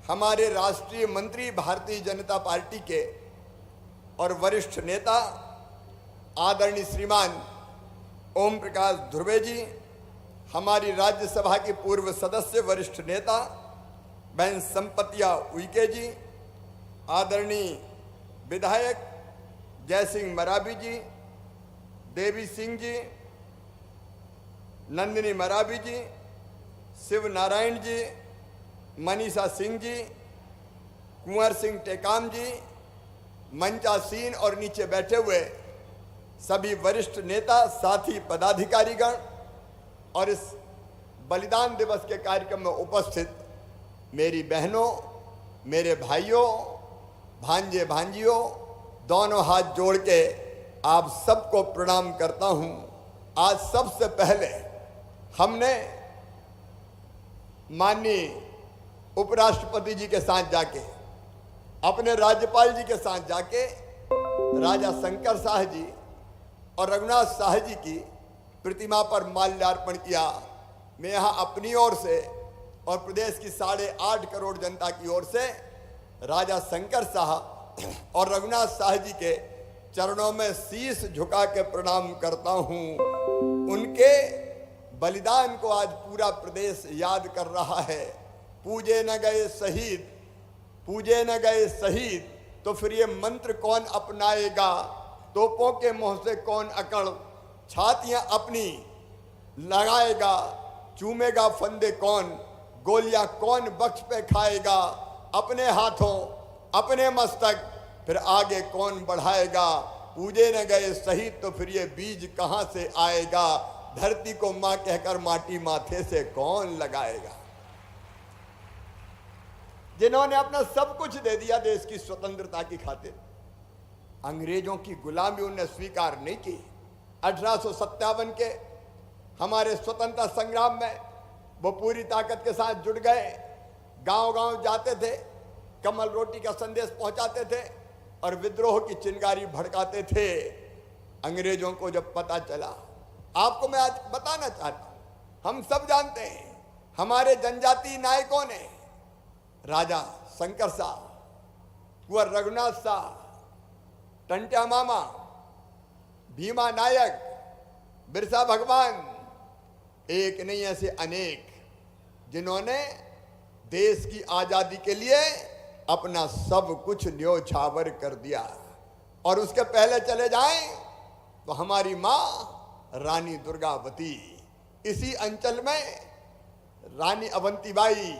हमारे राष्ट्रीय मंत्री भारतीय जनता पार्टी के और वरिष्ठ नेता आदरणीय श्रीमान ओम प्रकाश ध्रुवे जी, हमारी राज्यसभा की पूर्व सदस्य वरिष्ठ नेता बहन संपतिया उइके जी, आदरणीय विधायक जयसिंह मरावी जी, देवी सिंह जी, नंदिनी मरावी जी, शिव नारायण जी, मनीषा सिंह जी, कुंवर सिंह टेकाम जी, मंचासीन और नीचे बैठे हुए सभी वरिष्ठ नेता, साथी पदाधिकारीगण और इस बलिदान दिवस के कार्यक्रम में उपस्थित मेरी बहनों, मेरे भाइयों, भांजे भांजियों, दोनों हाथ जोड़ के आप सबको प्रणाम करता हूं। आज सबसे पहले हमने माननीय उपराष्ट्रपति जी के साथ जाके, अपने राज्यपाल जी के साथ जाके राजा शंकर शाह जी और रघुनाथ शाह जी की प्रतिमा पर माल्यार्पण किया। मैं यहाँ अपनी ओर से और प्रदेश की 8.5 करोड़ जनता की ओर से राजा शंकर शाह और रघुनाथ शाह जी के चरणों में शीश झुका के प्रणाम करता हूँ। उनके बलिदान को आज पूरा प्रदेश याद कर रहा है। पूजे न गए शहीद, पूजे न गए शहीद, तो फिर ये मंत्र कौन अपनाएगा? तोपों के मुंह से कौन अकड़ छातियां अपनी लगाएगा? चूमेगा फंदे कौन, गोलियां कौन बख्श पे खाएगा? अपने हाथों अपने मस्तक फिर आगे कौन बढ़ाएगा? पूजे न गए शहीद, तो फिर ये बीज कहां से आएगा? धरती को मां कहकर माटी माथे से कौन लगाएगा? जिन्होंने अपना सब कुछ दे दिया देश की स्वतंत्रता की खातिर, अंग्रेजों की गुलामी उन्हें स्वीकार नहीं की। 1857 के हमारे स्वतंत्रता संग्राम में वो पूरी ताकत के साथ जुड़ गए, गांव-गांव जाते थे, कमल रोटी का संदेश पहुंचाते थे और विद्रोह की चिंगारी भड़काते थे। अंग्रेजों को जब पता चला, आपको मैं आज बताना चाहता हूं, हम सब जानते हैं हमारे जनजातीय नायकों ने, राजा शंकर शाह, कुंवर रघुनाथ शाह, टंट्या मामा, भीमा नायक, बिरसा भगवान, एक नहीं ऐसे अनेक, जिन्होंने देश की आजादी के लिए अपना सब कुछ न्योछावर कर दिया। और उसके पहले चले जाएं तो हमारी मां रानी दुर्गावती, इसी अंचल में रानी अवंतीबाई,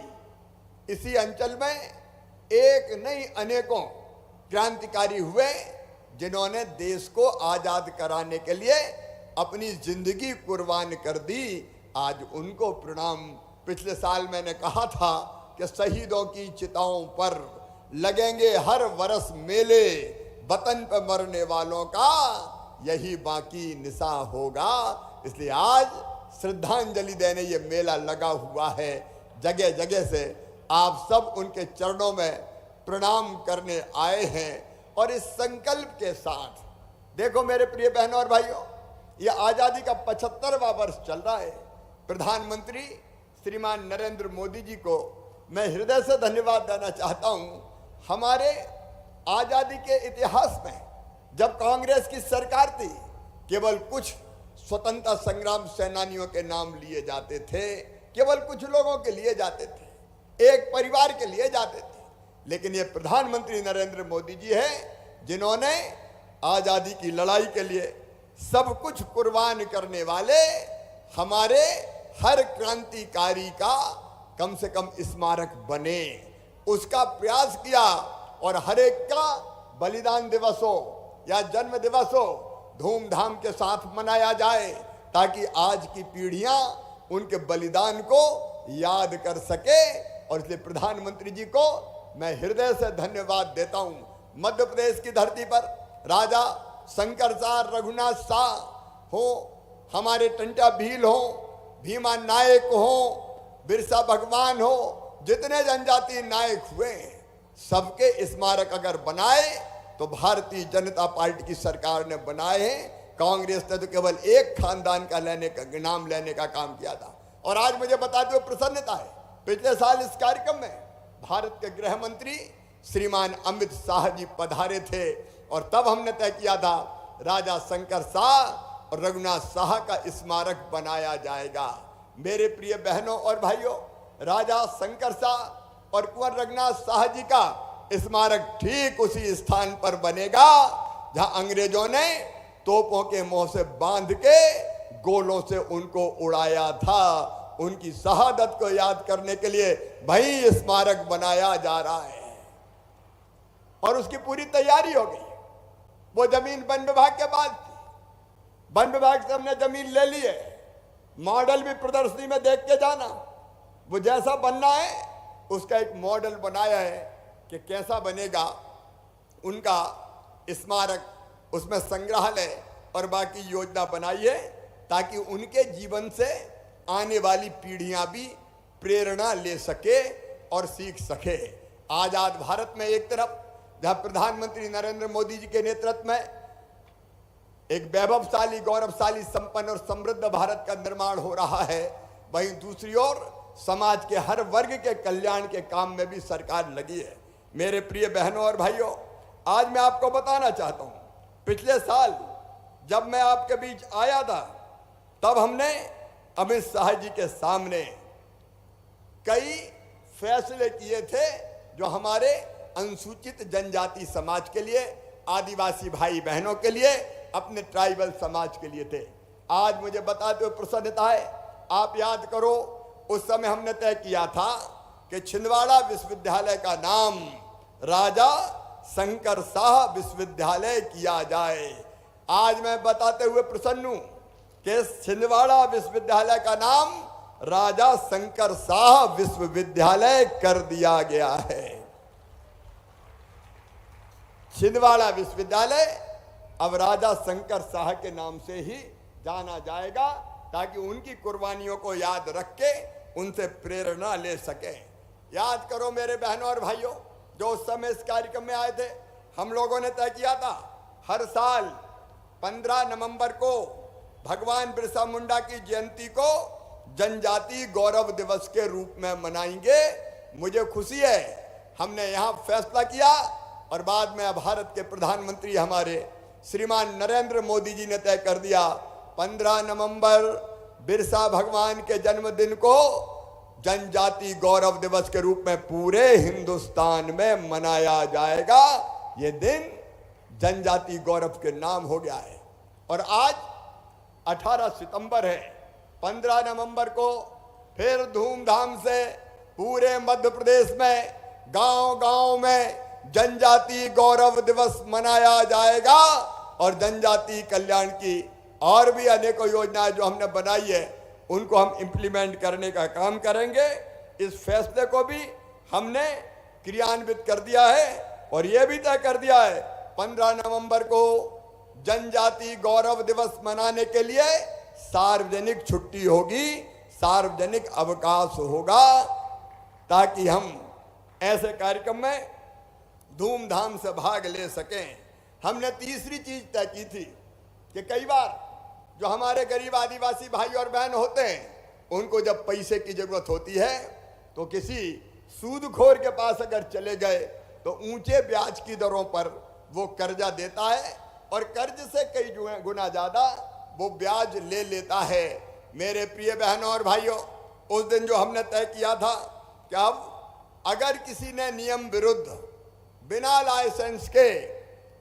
इसी अंचल में एक नहीं अनेकों क्रांतिकारी हुए जिन्होंने देश को आजाद कराने के लिए अपनी जिंदगी कुर्बान कर दी। आज उनको प्रणाम। पिछले साल मैंने कहा था कि शहीदों की चिताओं पर लगेंगे हर वर्ष मेले, वतन पर मरने वालों का यही बाकी निशा होगा। इसलिए आज श्रद्धांजलि देने ये मेला लगा हुआ है। जगह जगह से आप सब उनके चरणों में प्रणाम करने आए हैं और इस संकल्प के साथ, देखो मेरे प्रिय बहनों और भाइयों, ये आजादी का 75वां वर्ष चल रहा है। प्रधानमंत्री श्रीमान नरेंद्र मोदी जी को मैं हृदय से धन्यवाद देना चाहता हूं। हमारे आजादी के इतिहास में जब कांग्रेस की सरकार थी, केवल कुछ स्वतंत्रता संग्राम सेनानियों के नाम लिए जाते थे, केवल कुछ लोगों के लिए जाते थे, एक परिवार के लिए जाते थे। लेकिन ये प्रधानमंत्री नरेंद्र मोदी जी हैं जिन्होंने आजादी की लड़ाई के लिए सब कुछ कुर्बान करने वाले हमारे हर क्रांतिकारी का कम से कम स्मारक बने, उसका प्रयास किया। और हर एक का बलिदान दिवस हो या जन्म दिवस हो, धूमधाम के साथ मनाया जाए ताकि आज की पीढ़ियां उनके बलिदान को याद कर सके। और इसलिए प्रधानमंत्री जी को मैं हृदय से धन्यवाद देता हूं। मध्य प्रदेश की धरती पर राजा शंकर शाह, रघुनाथ शाह हो, हमारे टंटा भील हो, भीमा नायक हो, बिरसा भगवान हो, जितने जनजातीय नायक हुए सबके स्मारक अगर बनाए तो भारतीय जनता पार्टी की सरकार ने बनाए हैं। कांग्रेस ने तो केवल एक खानदान का नाम लेने का काम किया था। और आज मुझे बताते हुए प्रसन्नता है, पिछले साल इस कार्यक्रम में भारत के गृह मंत्री श्रीमान अमित शाह जी पधारे थे और तब हमने तय किया था राजा शंकर शाह और रघुनाथ शाह का स्मारक बनाया जाएगा। मेरे प्रिय बहनों और भाइयों, राजा शंकर शाह और कुंवर रघुनाथ शाह जी का स्मारक ठीक उसी स्थान पर बनेगा जहां अंग्रेजों ने तोपों के मुंह से बांध के गोलों से उनको उड़ाया था। उनकी शहादत को याद करने के लिए वही स्मारक बनाया जा रहा है और उसकी पूरी तैयारी हो गई। वो जमीन वन विभाग के पास थी, वन विभाग से हमने जमीन ले ली है। मॉडल भी प्रदर्शनी में देख के जाना, वो जैसा बनना है उसका एक मॉडल बनाया है कि कैसा बनेगा उनका स्मारक, उसमें संग्रहालय और बाकी योजना बनाई है ताकि उनके जीवन से आने वाली पीढ़ियां भी प्रेरणा ले सके और सीख सके। आजाद भारत में एक तरफ जहां प्रधानमंत्री नरेंद्र मोदी जी के नेतृत्व में एक वैभवशाली, गौरवशाली, संपन्न और समृद्ध भारत का निर्माण हो रहा है, वहीं दूसरी ओर समाज के हर वर्ग के कल्याण के काम में भी सरकार लगी है। मेरे प्रिय बहनों और भाइयों, आज मैं आपको बताना चाहता हूं, पिछले साल जब मैं आपके बीच आया था तब हमने अमित शाह जी के सामने कई फैसले किए थे जो हमारे अनुसूचित जनजाति समाज के लिए, आदिवासी भाई बहनों के लिए, अपने ट्राइबल समाज के लिए थे। आज मुझे बताते हुए प्रसन्नता है, आप याद करो उस समय हमने तय किया था कि छिंदवाड़ा विश्वविद्यालय का नाम राजा शंकर शाह विश्वविद्यालय किया जाए। आज मैं बताते हुए प्रसन्न हूं कि छिंदवाड़ा विश्वविद्यालय का नाम राजा शंकर शाह विश्वविद्यालय कर दिया गया है। छिंदवाड़ा विश्वविद्यालय अब राजा शंकर शाह के नाम से ही जाना जाएगा ताकि उनकी कुर्बानियों को याद रख के उनसे प्रेरणा ले सके। याद करो मेरे बहनों और भाइयों, जो उस समय इस कार्यक्रम में आए थे, हम लोगों ने तय किया था हर साल 15 नवंबर को भगवान बिरसा मुंडा की जयंती को जनजाति गौरव दिवस के रूप में मनाएंगे। मुझे खुशी है हमने यहाँ फैसला किया और बाद में भारत के प्रधानमंत्री हमारे श्रीमान नरेंद्र मोदी जी ने तय कर दिया 15 नवंबर बिरसा भगवान के जन्मदिन को जनजाति गौरव दिवस के रूप में पूरे हिंदुस्तान में मनाया जाएगा। ये दिन जनजाति गौरव के नाम हो गया है और आज 18 सितंबर है। 15 नवंबर को फिर धूमधाम से पूरे मध्य प्रदेश में गांव-गांव में जनजाति गौरव दिवस मनाया जाएगा और जनजाति कल्याण की और भी अनेकों योजनाएं जो हमने बनाई है उनको हम इम्प्लीमेंट करने का काम करेंगे। इस फैसले को भी हमने क्रियान्वित कर दिया है और यह भी तय कर दिया है 15 नवंबर को जनजाति गौरव दिवस मनाने के लिए सार्वजनिक छुट्टी होगी, सार्वजनिक अवकाश होगा, ताकि हम ऐसे कार्यक्रम में धूमधाम से भाग ले सकें। हमने तीसरी चीज तय की थी कि कई बार जो हमारे गरीब आदिवासी भाई और बहन होते हैं उनको जब पैसे की जरूरत होती है तो किसी सूदखोर के पास अगर चले गए तो ऊंचे ब्याज की दरों पर वो कर्जा देता है और कर्ज से कई गुना ज्यादा वो ब्याज ले लेता है। मेरे प्रिय बहनों और भाइयों, उस दिन जो हमने तय किया था कि अब अगर किसी ने नियम विरुद्ध बिना लाइसेंस के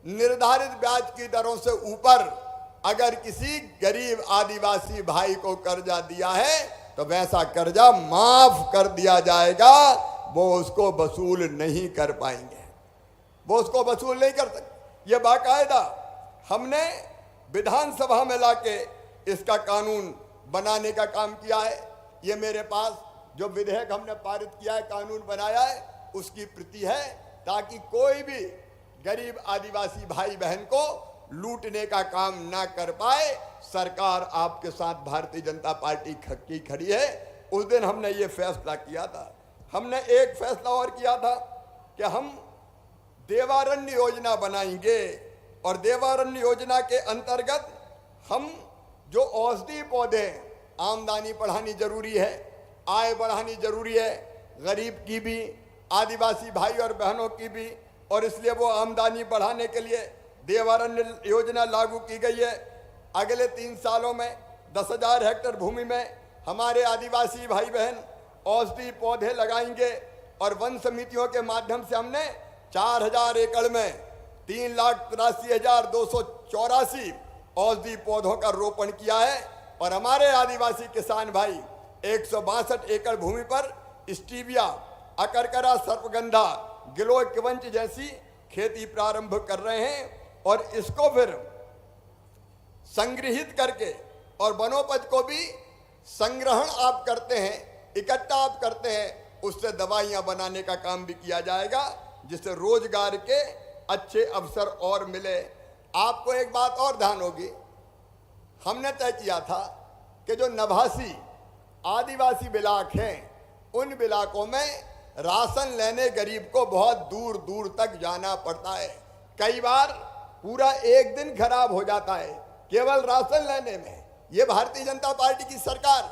निर्धारित ब्याज की दरों से ऊपर अगर किसी गरीब आदिवासी भाई को कर्जा दिया है तो वैसा कर्जा माफ कर दिया जाएगा, वो उसको वसूल नहीं कर पाएंगे, वो उसको वसूल नहीं कर सकते। ये बाकायदा हमने विधानसभा में लाके इसका कानून बनाने का काम किया है। ये मेरे पास जो विधेयक हमने पारित किया है, कानून बनाया है, उसकी प्रति है, ताकि कोई भी गरीब आदिवासी भाई बहन को लूटने का काम ना कर पाए। सरकार आपके साथ भारतीय जनता पार्टी की खड़ी है। उस दिन हमने ये फैसला किया था। हमने एक फैसला और किया था कि हम देवारण्य योजना बनाएंगे और देवारण्य योजना के अंतर्गत हम जो औषधि पौधे, आमदनी बढ़ानी जरूरी है, आय बढ़ानी जरूरी है, गरीब की भी, आदिवासी भाई और बहनों की भी, और इसलिए वो आमदनी बढ़ाने के लिए देवारण्य योजना लागू की गई है। अगले 3 सालों में 10,000 हेक्टेयर भूमि में हमारे आदिवासी भाई बहन औषधि पौधे लगाएंगे और वन समितियों के माध्यम से हमने 4,000 एकड़ में 3,83,284 औषधि पौधों का रोपण किया है और हमारे आदिवासी किसान भाई 162 एकड़ भूमि पर स्टीविया, अकरकरा, सर्पगंधा, गिलोय किवंच जैसी खेती प्रारंभ कर रहे हैं और इसको फिर संग्रहित करके और वनोपज को भी संग्रहण आप करते हैं, इकट्ठा आप करते हैं, उससे दवाइयां बनाने का काम भी किया जाएगा, जिससे रोजगार के अच्छे अवसर और मिले। आपको एक बात और ध्यान होगी, हमने तय किया था कि जो नवासी आदिवासी ब्लॉक हैं उन ब्लॉकों में राशन लेने गरीब को बहुत दूर दूर तक जाना पड़ता है। कई बार पूरा एक दिन खराब हो जाता है केवल राशन लेने में। ये भारतीय जनता पार्टी की सरकार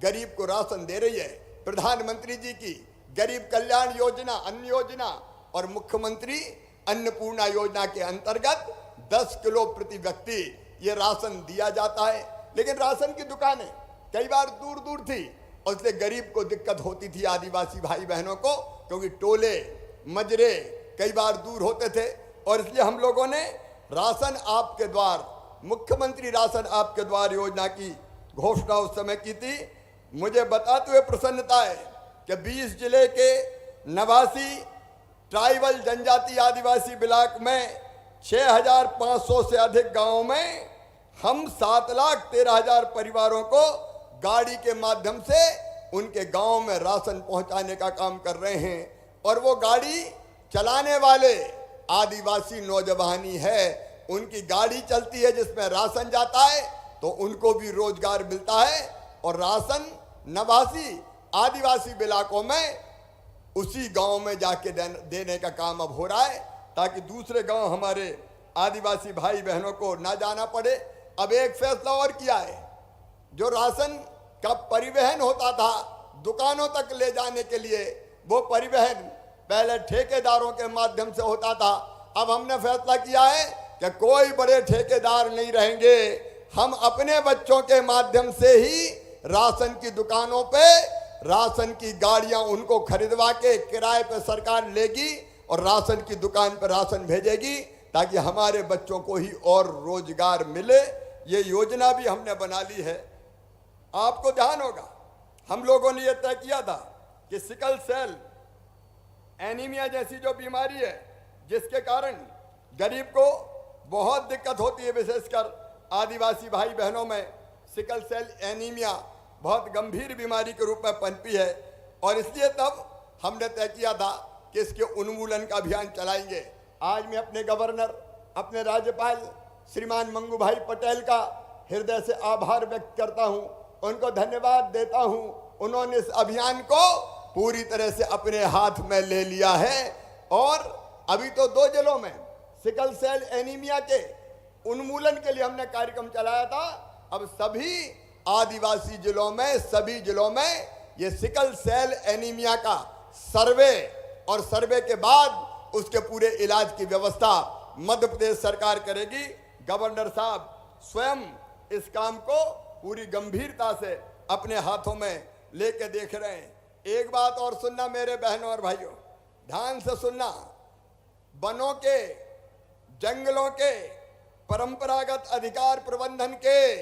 गरीब को राशन दे रही है। प्रधानमंत्री जी की गरीब कल्याण योजना, अन्न योजना और मुख्यमंत्री अन्नपूर्णा योजना के अंतर्गत 10 किलो प्रति व्यक्ति ये राशन दिया जाता है। लेकिन राशन की दुकानें कई बार दूर दूर थी और इसलिए गरीब को दिक्कत होती थी, आदिवासी भाई बहनों को, क्योंकि टोले मजरे कई बार दूर होते थे। और इसलिए हम लोगों ने राशन आपके द्वार, मुख्यमंत्री राशन आपके द्वार योजना की घोषणा उस समय की थी। मुझे बताते हुए प्रसन्नता है कि 20 जिले के 89 ट्राइबल जनजाति आदिवासी ब्लॉक में 6,500 से अधिक गांवों में हम 7,13,000 परिवारों को गाड़ी के माध्यम से उनके गांव में राशन पहुंचाने का काम कर रहे हैं। और वो गाड़ी चलाने वाले आदिवासी नौजवानी है, उनकी गाड़ी चलती है जिसमें राशन जाता है तो उनको भी रोजगार मिलता है। और राशन नवासी आदिवासी इलाकों में उसी गांव में जाके देने का काम अब हो रहा है, ताकि दूसरे गांव हमारे आदिवासी भाई बहनों को ना जाना पड़े। अब एक फैसला और किया है, जो राशन का परिवहन होता था दुकानों तक ले जाने के लिए, वो परिवहन पहले ठेकेदारों के माध्यम से होता था। अब हमने फैसला किया है कि कोई बड़े ठेकेदार नहीं रहेंगे, हम अपने बच्चों के माध्यम से ही राशन की दुकानों पे राशन की गाड़ियां उनको खरीदवा के किराए पे सरकार लेगी और राशन की दुकान पर राशन भेजेगी, ताकि हमारे बच्चों को ही और रोजगार मिले। ये योजना भी हमने बना ली है। आपको ध्यान होगा, हम लोगों ने यह तय किया था कि सिकल सेल एनीमिया जैसी जो बीमारी है, जिसके कारण गरीब को बहुत दिक्कत होती है, विशेषकर आदिवासी भाई बहनों में सिकल सेल एनीमिया बहुत गंभीर बीमारी के रूप में पनपी है, और इसलिए तब हमने तय किया था कि इसके उन्मूलन का अभियान चलाएंगे। आज मैं अपने गवर्नर, अपने राज्यपाल श्रीमान मंगू भाई पटेल का हृदय से आभार व्यक्त करता हूं, उनको धन्यवाद देता हूं। उन्होंने इस अभियान को पूरी तरह से अपने हाथ में ले लिया है, और अभी तो 2 जिलों में सिकल सेल एनीमिया के उन्मूलन के लिए हमने कार्यक्रम चलाया था। अब सभी आदिवासी जिलों में, सभी जिलों में ये सिकल सेल एनीमिया का सर्वे, और सर्वे के बाद उसके पूरे इलाज की व्यवस्था मध्य प्रदेश सरकार करेगी। गवर्नर साहब स्वयं इस काम को पूरी गंभीरता से अपने हाथों में लेके देख रहे हैं। एक बात और सुनना मेरे बहनों और भाइयों, ध्यान से सुनना। वनों के, जंगलों के परंपरागत अधिकार प्रबंधन के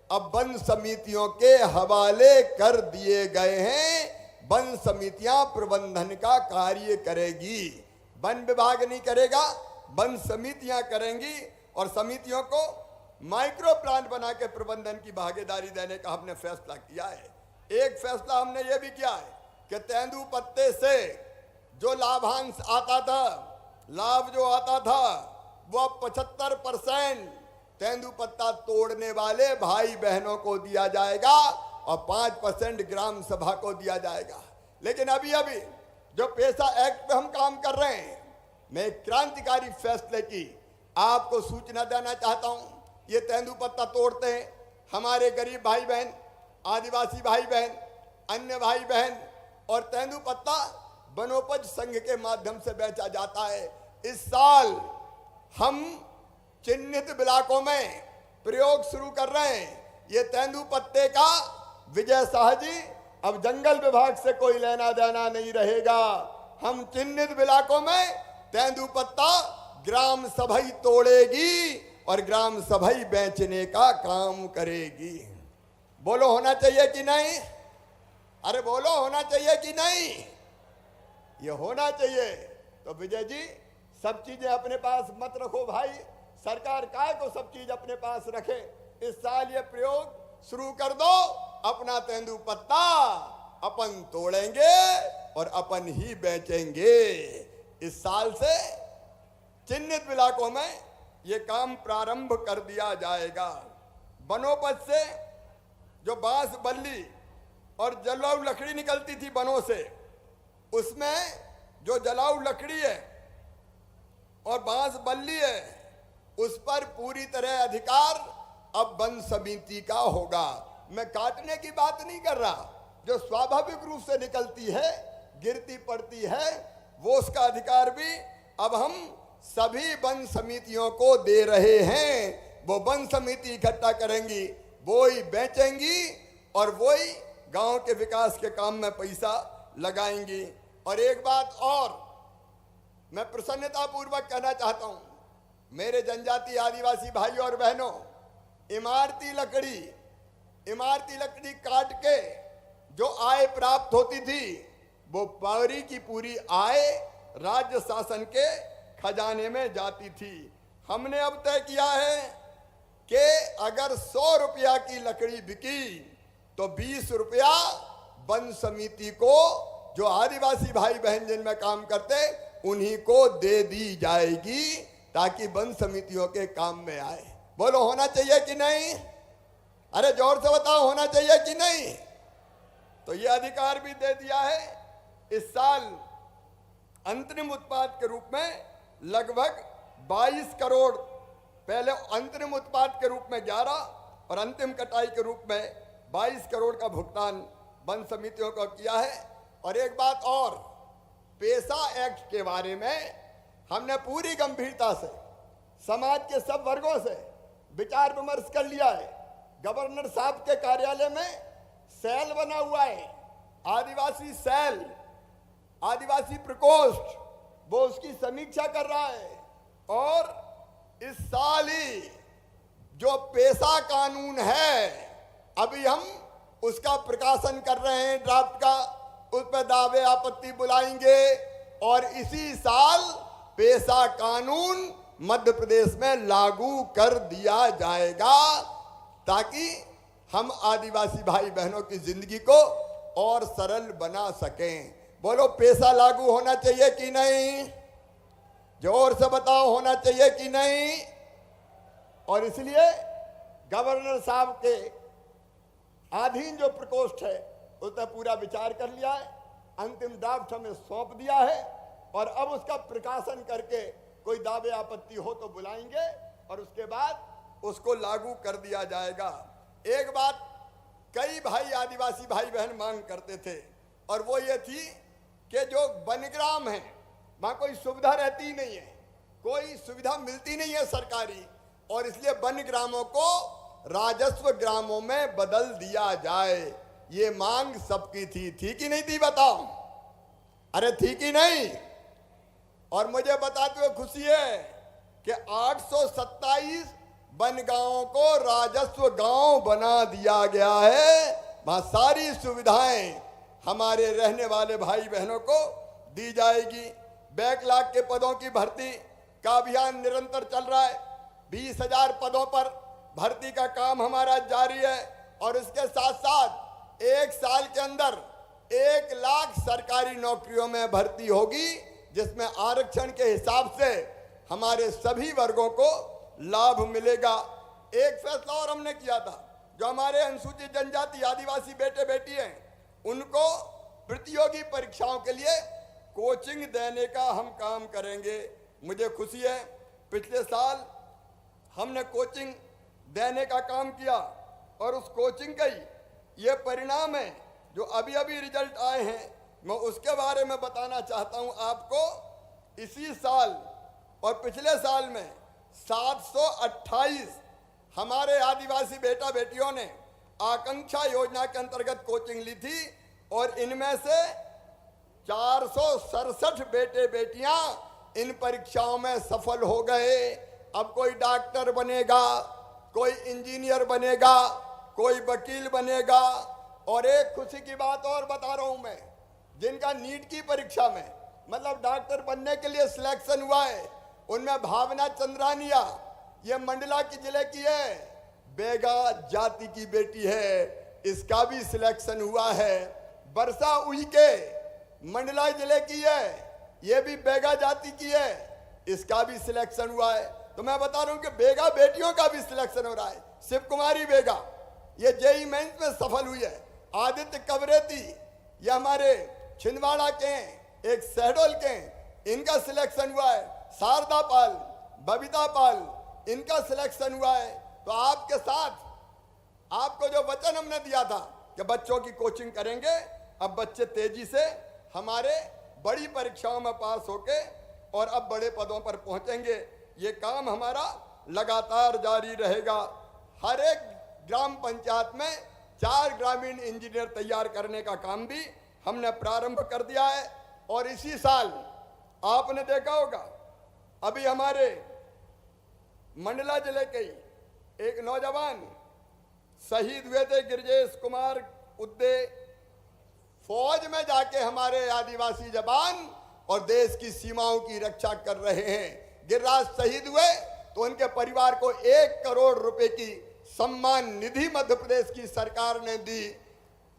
अब वन समितियों के हवाले कर दिए गए हैं। वन समितियां प्रबंधन का कार्य करेगी, वन विभाग नहीं करेगा, वन समितियां करेंगी, और समितियों को माइक्रो प्लान बना के प्रबंधन की भागीदारी देने का हमने फैसला किया है। एक फैसला हमने ये भी किया है कि तेंदुपत्ते से जो लाभांश आता था, लाभ जो आता था, वो 75% तेंदुपत्ता तोड़ने वाले भाई बहनों को दिया जाएगा और 5% ग्राम सभा को दिया जाएगा। लेकिन अभी अभी जो पेशा एक्ट पे हम काम कर रहे हैं, मैं एक क्रांतिकारी फैसले की आपको सूचना देना चाहता हूं। ये तेंदुपत्ता तोड़ते हैं हमारे गरीब भाई बहन, आदिवासी भाई बहन, अन्य भाई बहन, और तेंदुपत्ता वनोपज संघ के माध्यम से बेचा जाता है। इस साल हम चिन्हित इलाकों में प्रयोग शुरू कर रहे हैं। ये तेंदुपत्ते का, विजय शाह जी, अब जंगल विभाग से कोई लेना देना नहीं रहेगा। हम चिन्हित इलाकों में तेंदुपत्ता ग्राम सभा ही तोड़ेगी और ग्राम सभा ही बेचने का काम करेगी। बोलो होना चाहिए कि नहीं? अरे बोलो होना चाहिए कि नहीं? ये होना चाहिए। तो विजय जी, सब चीजें अपने पास मत रखो भाई, सरकार काय को सब चीज अपने पास रखे। इस साल ये प्रयोग शुरू कर दो, अपना तेंदुपत्ता अपन तोड़ेंगे और अपन ही बेचेंगे। इस साल से चिन्हित इलाकों में ये काम प्रारंभ कर दिया जाएगा। वनोपज से जो बांस बल्ली और जलाऊ लकड़ी निकलती थी वनों से, उसमें जो जलाऊ लकड़ी है और बांस बल्ली है, उस पर पूरी तरह अधिकार अब वन समिति का होगा। मैं काटने की बात नहीं कर रहा, जो स्वाभाविक रूप से निकलती है, गिरती पड़ती है, वो उसका अधिकार भी अब हम सभी वन समितियों को दे रहे हैं। वो वन समिति इकट्ठा करेंगी, वो ही बेचेंगी और वो ही गांव के विकास के काम में पैसा लगाएंगी। और एक बात और मैं प्रसन्नता पूर्वक कहना चाहता हूं, मेरे जनजाति आदिवासी भाइयों और बहनों, इमारती लकड़ी काट के जो आय प्राप्त होती थी, वो पूरी की पूरी आय राज्य शासन के खजाने में जाती थी। हमने अब तय किया है कि अगर 100 रुपया की लकड़ी बिकी तो 20 रुपया वन समिति को, जो आदिवासी भाई बहन जिनमें काम करते, उन्हीं को दे दी जाएगी, ताकि वन समितियों के काम में आए। बोलो होना चाहिए कि नहीं? अरे जोर से बताओ, होना चाहिए कि नहीं? तो ये अधिकार भी दे दिया है। इस साल अंतरिम उत्पाद के रूप में लगभग 22 करोड़, पहले अंतरिम उत्पाद के रूप में 11 और अंतिम कटाई के रूप में 22 करोड़ का भुगतान वन समितियों को किया है। और एक बात और, पेशा एक्ट के बारे में हमने पूरी गंभीरता से समाज के सब वर्गों से विचार विमर्श कर लिया है। गवर्नर साहब के कार्यालय में सेल बना हुआ है, आदिवासी सेल, आदिवासी प्रकोष्ठ, वो उसकी समीक्षा कर रहा है। और इस साल ही जो पेशा कानून है, अभी हम उसका प्रकाशन कर रहे हैं ड्राफ्ट का, उस पर दावे आपत्ति बुलाएंगे और इसी साल पेशा कानून मध्य प्रदेश में लागू कर दिया जाएगा ताकि हम आदिवासी भाई बहनों की जिंदगी को और सरल बना सकें। बोलो, पेशा लागू होना चाहिए कि नहीं? जोर से बताओ, होना चाहिए कि नहीं? और इसलिए गवर्नर साहब के अधीन जो प्रकोष्ठ है उसने पूरा विचार कर लिया है, अंतिम ड्राफ्ट हमें सौंप दिया है और अब उसका प्रकाशन करके कोई दावे आपत्ति हो तो बुलाएंगे और उसके बाद उसको लागू कर दिया जाएगा। एक बात कई भाई आदिवासी भाई बहन मांग करते थे और वो ये थी कि जो वनग्राम है वहां कोई सुविधा रहती नहीं है, कोई सुविधा मिलती नहीं है सरकारी, और इसलिए वनग्रामों को राजस्व ग्रामों में बदल दिया जाए। ये मांग सबकी थी कि नहीं थी? बताओ, अरे थी कि नहीं? और मुझे बताते हुए खुशी है कि 827 वन गांवों को राजस्व गांव बना दिया गया है। वहां सारी सुविधाएं हमारे रहने वाले भाई बहनों को दी जाएगी। बैकलॉग के पदों की भर्ती का अभियान निरंतर चल रहा है। 20,000 पदों पर भर्ती का काम हमारा जारी है और इसके साथ साथ एक साल के अंदर 1 लाख सरकारी नौकरियों में भर्ती होगी, जिसमें आरक्षण के हिसाब से हमारे सभी वर्गों को लाभ मिलेगा। एक फैसला और हमने किया था, जो हमारे अनुसूचित जनजाति आदिवासी बेटे बेटी हैं उनको प्रतियोगी परीक्षाओं के लिए कोचिंग देने का हम काम करेंगे। मुझे खुशी है, पिछले साल हमने कोचिंग देने का काम किया और उस कोचिंग का ही ये परिणाम है जो अभी अभी रिजल्ट आए हैं। मैं उसके बारे में बताना चाहता हूं आपको। इसी साल और पिछले साल में 728 हमारे आदिवासी बेटा बेटियों ने आकांक्षा योजना के अंतर्गत कोचिंग ली थी और इनमें से 467 बेटे बेटियां इन परीक्षाओं में सफल हो गए। अब कोई डॉक्टर बनेगा, कोई इंजीनियर बनेगा, कोई वकील बनेगा। और एक खुशी की बात और बता रहा हूं मैं, जिनका नीट की परीक्षा में मतलब डॉक्टर बनने के लिए सिलेक्शन हुआ है, उनमें भावना चंद्रानिया, ये मंडला की जिले की है, बेगा जाति की बेटी है, इसका भी सिलेक्शन हुआ है। वर्षा उइके मंडला जिले की है, ये भी बेगा जाति की है, इसका भी सिलेक्शन हुआ है। तो मैं बता रहा हूं कि बेगा बेटियों का भी सिलेक्शन हो रहा है। शिव कुमारी बेगा ये जेई मेंस में सफल हुई है। आदित्य कवरेती ये हमारे छिंदवाड़ा के हैं, एक शहडोल के हैं, इनका सिलेक्शन हुआ है। शारदा पाल, बबीता पाल, इनका सिलेक्शन हुआ है। तो आपके साथ आपको जो वचन हमने दिया था कि बच्चों की कोचिंग करेंगे, अब बच्चे तेजी से हमारे बड़ी परीक्षाओं में पास होके और अब बड़े पदों पर पहुंचेंगे। ये काम हमारा लगातार जारी रहेगा। हर एक ग्राम पंचायत में 4 ग्रामीण इंजीनियर तैयार करने का काम भी हमने प्रारंभ कर दिया है। और इसी साल आपने देखा होगा, अभी हमारे मंडला जिले के ही एक नौजवान शहीद हुए थे, गिरजेश कुमार उद्दे। फौज में जाके हमारे आदिवासी जवान और देश की सीमाओं की रक्षा कर रहे हैं। गिरिराज शहीद हुए तो उनके परिवार को 1 करोड़ रुपए की सम्मान निधि मध्य प्रदेश की सरकार ने दी।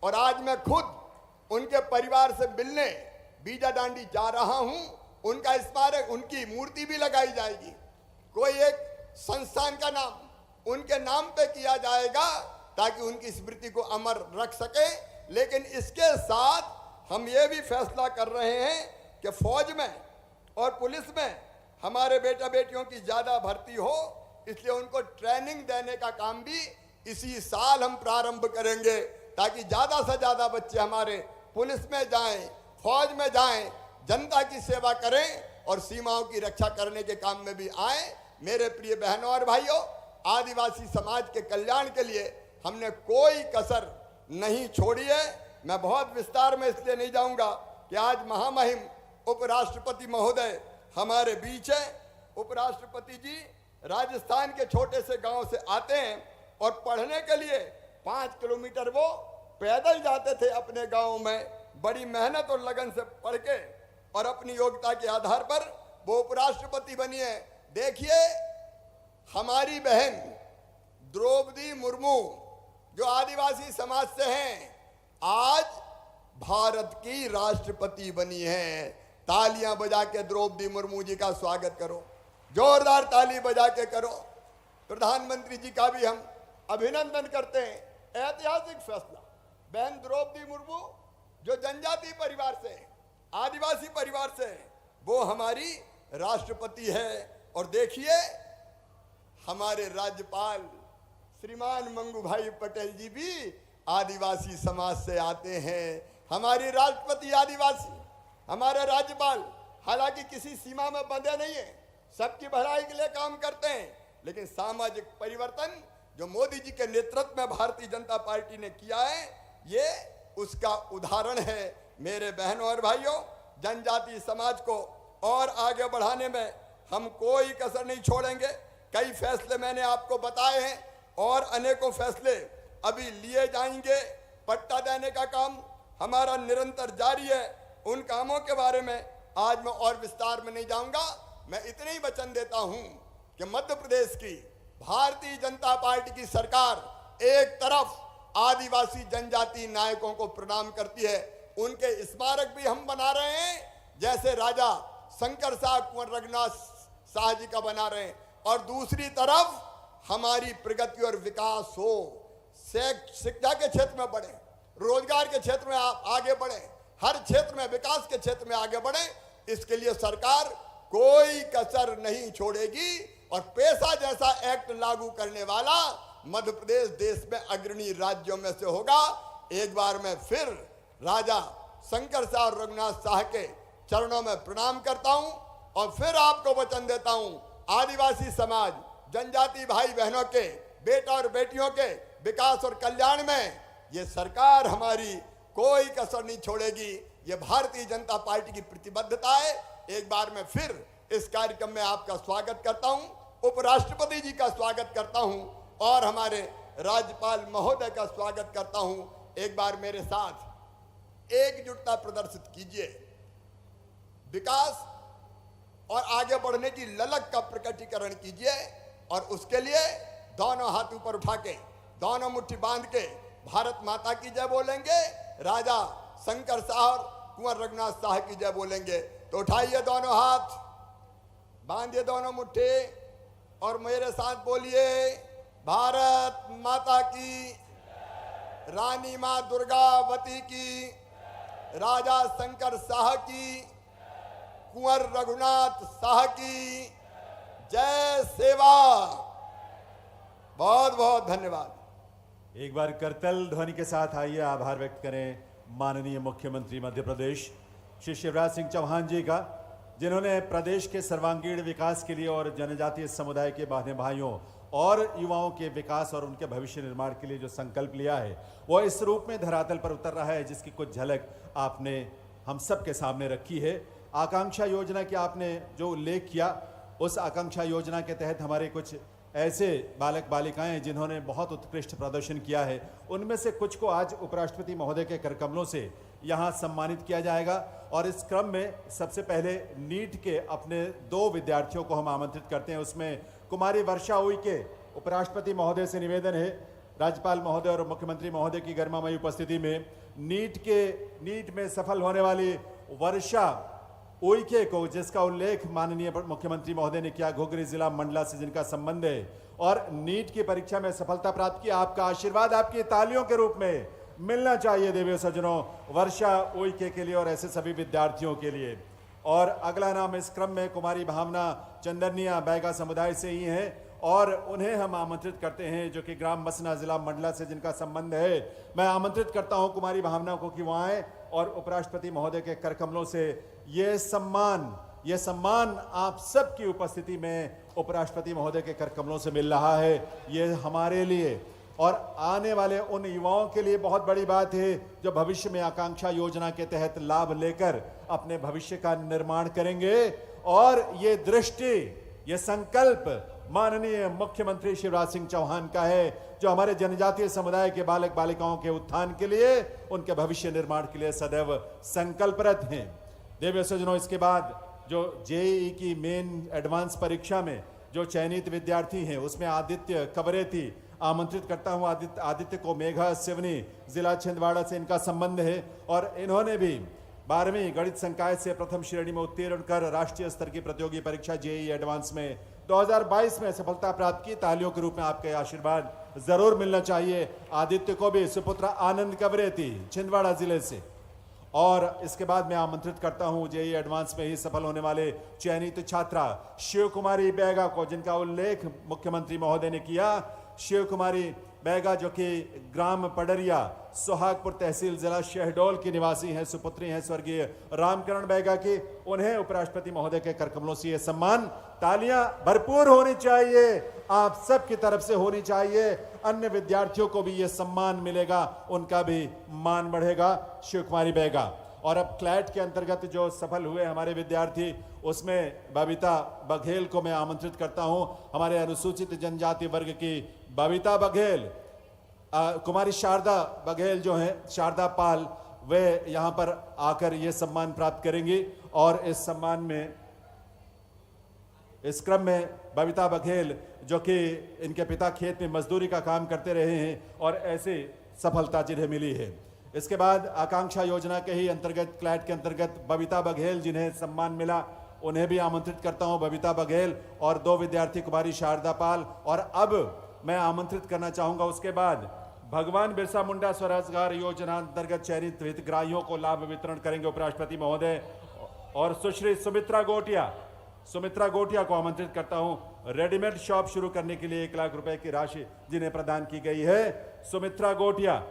और आज मैं खुद उनके परिवार से मिलने बीजा दांडी जा रहा हूं। उनका स्मारक, उनकी मूर्ति भी लगाई जाएगी। कोई एक संस्थान का नाम उनके नाम पे किया जाएगा ताकि उनकी स्मृति को अमर रख सके। लेकिन इसके साथ हम ये भी फैसला कर रहे हैं कि फौज में और पुलिस में हमारे बेटा बेटियों की ज्यादा भर्ती हो, इसलिए उनको ट्रेनिंग देने का काम भी इसी साल हम प्रारंभ करेंगे ताकि ज्यादा से ज्यादा बच्चे हमारे पुलिस में जाएं, फौज में जाएं, जनता की सेवा करें और सीमाओं की रक्षा करने के काम में भी आए। मेरे प्रिय बहनों और भाइयों, आदिवासी समाज के कल्याण के लिए हमने कोई कसर नहीं छोड़ी है। मैं बहुत विस्तार में इसलिए नहीं जाऊंगा कि आज महामहिम उपराष्ट्रपति महोदय हमारे बीच है। उपराष्ट्रपति जी राजस्थान के छोटे से गांव से आते हैं और पढ़ने के लिए 5 किलोमीटर वो पैदल जाते थे अपने गांव में, बड़ी मेहनत और लगन से पढ़ के और अपनी योग्यता के आधार पर वो उपराष्ट्रपति बनी है। देखिए, हमारी बहन द्रौपदी मुर्मू जो आदिवासी समाज से हैं, आज भारत की राष्ट्रपति बनी है। तालियां बजा के द्रौपदी मुर्मू जी का स्वागत करो, जोरदार ताली बजा के करो। प्रधानमंत्री जी का भी हम अभिनंदन करते हैं। ऐतिहासिक फैसला, बहन द्रौपदी मुर्मू जो जनजाति परिवार से, आदिवासी परिवार से, वो हमारी राष्ट्रपति है। और देखिए, हमारे राज्यपाल श्रीमान मंगू भाई पटेल जी भी आदिवासी समाज से आते हैं। हमारी राष्ट्रपति आदिवासी, हमारे राज्यपाल हालांकि किसी सीमा में बंधे नहीं है, सबकी भलाई के लिए काम करते हैं, लेकिन सामाजिक परिवर्तन जो मोदी जी के नेतृत्व में भारतीय जनता पार्टी ने किया है, ये उसका उदाहरण है। मेरे बहनों और भाइयों, जनजातीय समाज को और आगे बढ़ाने में हम कोई कसर नहीं छोड़ेंगे। कई फैसले मैंने आपको बताए हैं और अनेकों फैसले अभी लिए जाएंगे। पट्टा देने का काम हमारा निरंतर जारी है। उन कामों के बारे में आज मैं और विस्तार में नहीं जाऊंगा। मैं इतने ही वचन देता हूं कि मध्य प्रदेश की भारतीय जनता पार्टी की सरकार एक तरफ आदिवासी जनजाति नायकों को प्रणाम करती है, उनके स्मारक भी हम बना रहे हैं, जैसे राजा शंकर शाह कुंवर रघुनाथ शाह जी का बना रहे हैं, और दूसरी तरफ हमारी प्रगति और विकास हो, शिक्षा के क्षेत्र में बढ़े, रोजगार के क्षेत्र में आगे बढ़े, हर क्षेत्र में विकास के क्षेत्र में आगे बढ़े। इसके लिए सरकार कोई कसर नहीं छोड़ेगी और पेशा जैसा एक्ट लागू करने वाला मध्य प्रदेश देश में अग्रणी राज्यों में से होगा। एक बार मैं फिर राजा शंकर शाह और रघुनाथ शाह के चरणों में प्रणाम करता हूं और फिर आपको वचन देता हूं, आदिवासी समाज, जनजाति भाई बहनों के, बेटा और बेटियों के विकास और कल्याण में ये सरकार हमारी कोई कसर नहीं छोड़ेगी। ये भारतीय जनता पार्टी की प्रतिबद्धता है। एक बार मैं फिर इस कार्यक्रम में आपका स्वागत करता हूं, उपराष्ट्रपति जी का स्वागत करता हूं और हमारे राज्यपाल महोदय का स्वागत करता हूं। एक बार मेरे साथ एकजुटता प्रदर्शित कीजिए, विकास और आगे बढ़ने की ललक का प्रकटीकरण कीजिए और उसके लिए दोनों हाथ ऊपर उठा के, दोनों मुट्ठी बांध के भारत माता की जय बोलेंगे, राजा शंकर शाह और कुंवर रघुनाथ शाह की जय बोलेंगे। तो उठाइए दोनों हाथ, बांधिए दोनों मुट्ठी और मेरे साथ बोलिए, भारत माता की, रानी मां दुर्गावती की, राजा शंकर शाह की, कुंवर रघुनाथ शाह की जय सेवा। बहुत बहुत धन्यवाद। एक बार करतल ध्वनि के साथ आइए आभार व्यक्त करें माननीय मुख्यमंत्री मध्य प्रदेश श्री शिवराज सिंह चौहान जी का, जिन्होंने प्रदेश के सर्वांगीण विकास के लिए और जनजातीय समुदाय के बहने भाइयों और युवाओं के विकास और उनके भविष्य निर्माण के लिए जो संकल्प लिया है, वो इस रूप में धरातल पर उतर रहा है जिसकी कुछ झलक आपने हम सब के सामने रखी है। आकांक्षा योजना की आपने जो उल्लेख किया, उस आकांक्षा योजना के तहत हमारे कुछ ऐसे बालक बालिकाएं हैं जिन्होंने बहुत उत्कृष्ट प्रदर्शन किया है, उनमें से कुछ को आज उपराष्ट्रपति महोदय के करकमलों से यहाँ सम्मानित किया जाएगा। और इस क्रम में सबसे पहले नीट के अपने 2 विद्यार्थियों को हम आमंत्रित करते हैं। उसमें कुमारी वर्षा उइके, उपराष्ट्रपति महोदय से निवेदन है, राज्यपाल महोदय और मुख्यमंत्री महोदय की गरिमामयी उपस्थिति में नीट में सफल होने वाली वर्षा उइके को, जिसका उल्लेख माननीय मुख्यमंत्री महोदय ने किया, घुघरी जिला मंडला से जिनका संबंध है और नीट की परीक्षा में सफलता प्राप्त की, आपका आशीर्वाद आपकी तालियों के रूप में मिलना चाहिए देवी सज्जनों, वर्षा उइके के लिए और ऐसे सभी विद्यार्थियों के लिए। और अगला नाम इस क्रम में कुमारी भावना चंदनिया बैगा समुदाय से ही हैं और उन्हें हम आमंत्रित करते हैं, जो कि ग्राम मसना जिला मंडला से जिनका संबंध है। मैं आमंत्रित करता हूं कुमारी भावना को कि वह आए और उपराष्ट्रपति महोदय के करकमलों से ये सम्मान आप सबकी उपस्थिति में उपराष्ट्रपति महोदय के करकमलों से मिल रहा है। ये हमारे लिए और आने वाले उन युवाओं के लिए बहुत बड़ी बात है जो भविष्य में आकांक्षा योजना के तहत लाभ लेकर अपने भविष्य का निर्माण करेंगे। और ये दृष्टि, ये संकल्प माननीय मुख्यमंत्री शिवराज सिंह चौहान का है, जो हमारे जनजातीय समुदाय के बालक बालिकाओं के उत्थान के लिए, उनके भविष्य निर्माण के लिए सदैव संकल्परत हैं। देवी सज्जनों, इसके बाद जो जेईई की मेन एडवांस परीक्षा में जो चयनित विद्यार्थी हैं, उसमें आदित्य कवरेती, आमंत्रित करता हूं आदित्य को। मेघा सिवनी, जिला छिंदवाड़ा से इनका संबंध है और इन्होंने भी 12वीं गणित संकाय से प्रथम श्रेणी में उत्तीर्ण कर राष्ट्रीय स्तर की प्रतियोगी परीक्षा जेईई एडवांस में 2022 में सफलता प्राप्त की। तालियों के रूप में आपके आशीर्वाद जरूर मिलना चाहिए आदित्य को भी। सुपुत्र आनंद कवरेती, छिंदवाड़ा जिले से। और इसके बाद मैं आमंत्रित करता हूं जेईई एडवांस में ही सफल होने वाले चयनित छात्रा शिव कुमारी बैगा को, जिनका उल्लेख मुख्यमंत्री महोदय ने किया। शिव कुमारी बैगा, जो कि ग्राम पडरिया, सोहागपुर तहसील, जिला शहडोल की निवासी हैं, सुपुत्री हैं स्वर्गीय रामकरण बैगा की। उन्हें उपराष्ट्रपति महोदय के करकमलों से यह सम्मान, तालियां भरपूर होनी चाहिए, आप सबकी तरफ से होनी चाहिए। अन्य विद्यार्थियों को भी यह सम्मान मिलेगा, उनका भी मान बढ़ेगा। शिव कुमारी बैगा। और अब क्लैट के अंतर्गत जो सफल हुए हमारे विद्यार्थी, उसमें बबीता बघेल को मैं आमंत्रित करता हूं। हमारे अनुसूचित जनजाति वर्ग की बबीता बघेल, कुमारी शारदा बघेल जो हैं, शारदा पाल, वे यहां पर आकर ये सम्मान प्राप्त करेंगी। और इस सम्मान में, इस क्रम में बबीता बघेल, जो कि इनके पिता खेत में मजदूरी का काम करते रहे हैं और ऐसी सफलता जिन्हें मिली है। इसके बाद आकांक्षा योजना के ही अंतर्गत, क्लैट के अंतर्गत बबीता बघेल जिन्हें सम्मान मिला, उन्हें भी आमंत्रित करता हूं। बबीता बघेल और 2 विद्यार्थी कुमारी शारदा पाल। और अब मैं आमंत्रित करना चाहूंगा उसके बाद भगवान बिरसा मुंडा स्वरोजगार योजना अंतर्गत चयनित हितग्राहियों को लाभ वितरण करेंगे उपराष्ट्रपति महोदय। और सुश्री सुमित्रा गोटिया को आमंत्रित करता हूं। रेडीमेड शॉप शुरू करने के लिए 1 लाख रुपए की राशि जिन्हें प्रदान की गई है, सुमित्रा गोटिया।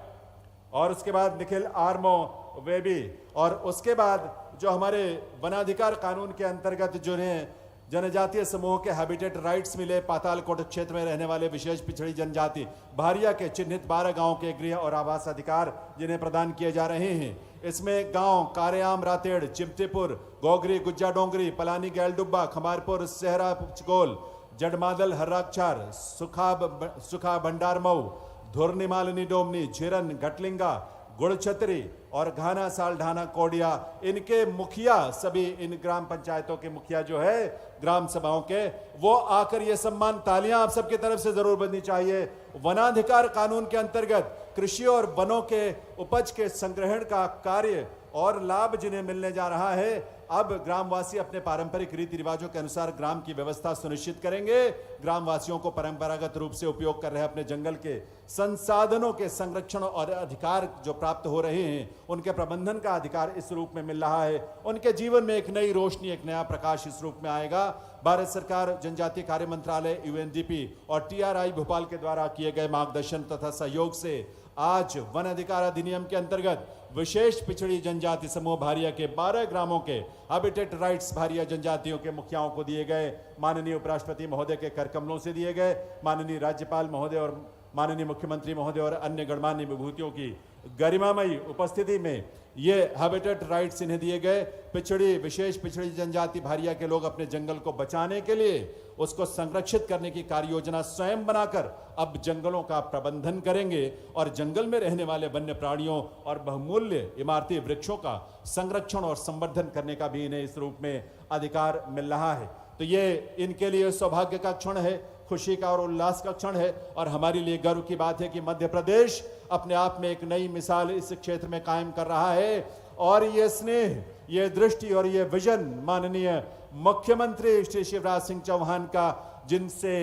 और उसके बाद निखिल आर्मो वेबी। और उसके बाद जो हमारे वनाधिकार कानून के अंतर्गत जिन्हें जनजातीय समूह के हैबिटेट राइट्स मिले, पातालकोट क्षेत्र में रहने वाले विशेष पिछड़ी जनजाति भारिया के चिन्हित 12 गांवों के गृह और आवास अधिकार जिन्हें प्रदान किए जा रहे हैं। इसमें गांव कारेआम, रातेड़, चिमटेपुर, गोगरी, गुज्जा डोंगरी, पलानी, गैलडुब्बा, खमारपुर, सेहरा चिकोल, जडमादल, हर्राक्षार, सुखा भंडारमऊ, धुरनी, मालिनी, डोमनी, झिरन, घटलिंगा, गुड़छतरी और घाना, साल, ढाना, कोडिया, इनके मुखिया, सभी इन ग्राम पंचायतों के मुखिया जो है ग्राम सभाओं के, वो आकर ये सम्मान, तालियां आप सबकी तरफ से जरूर बजनी चाहिए। वनाधिकार कानून के अंतर्गत कृषि और वनों के उपज के संग्रहण का कार्य और लाभ जिन्हें मिलने जा रहा है, अब ग्रामवासी अपने पारंपरिक रीति रिवाजों के अनुसार ग्राम की व्यवस्था सुनिश्चित करेंगे। ग्रामवासियों को परंपरागत रूप से उपयोग कर रहे अपने जंगल के संसाधनों के संरक्षण और अधिकार जो प्राप्त हो रहे हैं, उनके प्रबंधन का अधिकार इस रूप में मिल रहा है। उनके जीवन में एक नई रोशनी, एक नया प्रकाश इस रूप में आएगा। भारत सरकार, जनजातीय कार्य मंत्रालय, यूएनडीपी और टीआरआई भोपाल के द्वारा किए गए मार्गदर्शन तथा सहयोग से आज वन अधिकार अधिनियम के अंतर्गत विशेष पिछड़ी जनजाति समूह भारिया के 12 ग्रामों के हैबिटेट राइट्स भारिया जनजातियों के मुखियाओं को दिए गए। माननीय उपराष्ट्रपति महोदय के करकमलों से दिए गए। माननीय राज्यपाल महोदय और माननीय मुख्यमंत्री महोदय और अन्य गणमान्य विभूतियों की गरिमामयी उपस्थिति में ये हैबिटेट राइट्स इन्हें दिए गए। पिछड़ी, विशेष पिछड़ी जनजाति भारिया के लोग अपने जंगल को बचाने के लिए, उसको संरक्षित करने की कार्य योजना स्वयं बनाकर अब जंगलों का प्रबंधन करेंगे और जंगल में रहने वाले वन्य प्राणियों और बहुमूल्य इमारती वृक्षों का संरक्षण और संवर्धन करने का भी इन्हें इस रूप में अधिकार मिल रहा है। तो ये इनके लिए सौभाग्य का क्षण है, खुशी का और उल्लास का क्षण है। और हमारे लिए गर्व की बात है कि मध्य प्रदेश अपने आप में एक नई मिसाल इस क्षेत्र में कायम कर रहा है। और ये स्नेह, ये दृष्टि और ये विजन माननीय मुख्यमंत्री श्री शिवराज सिंह चौहान का, जिनसे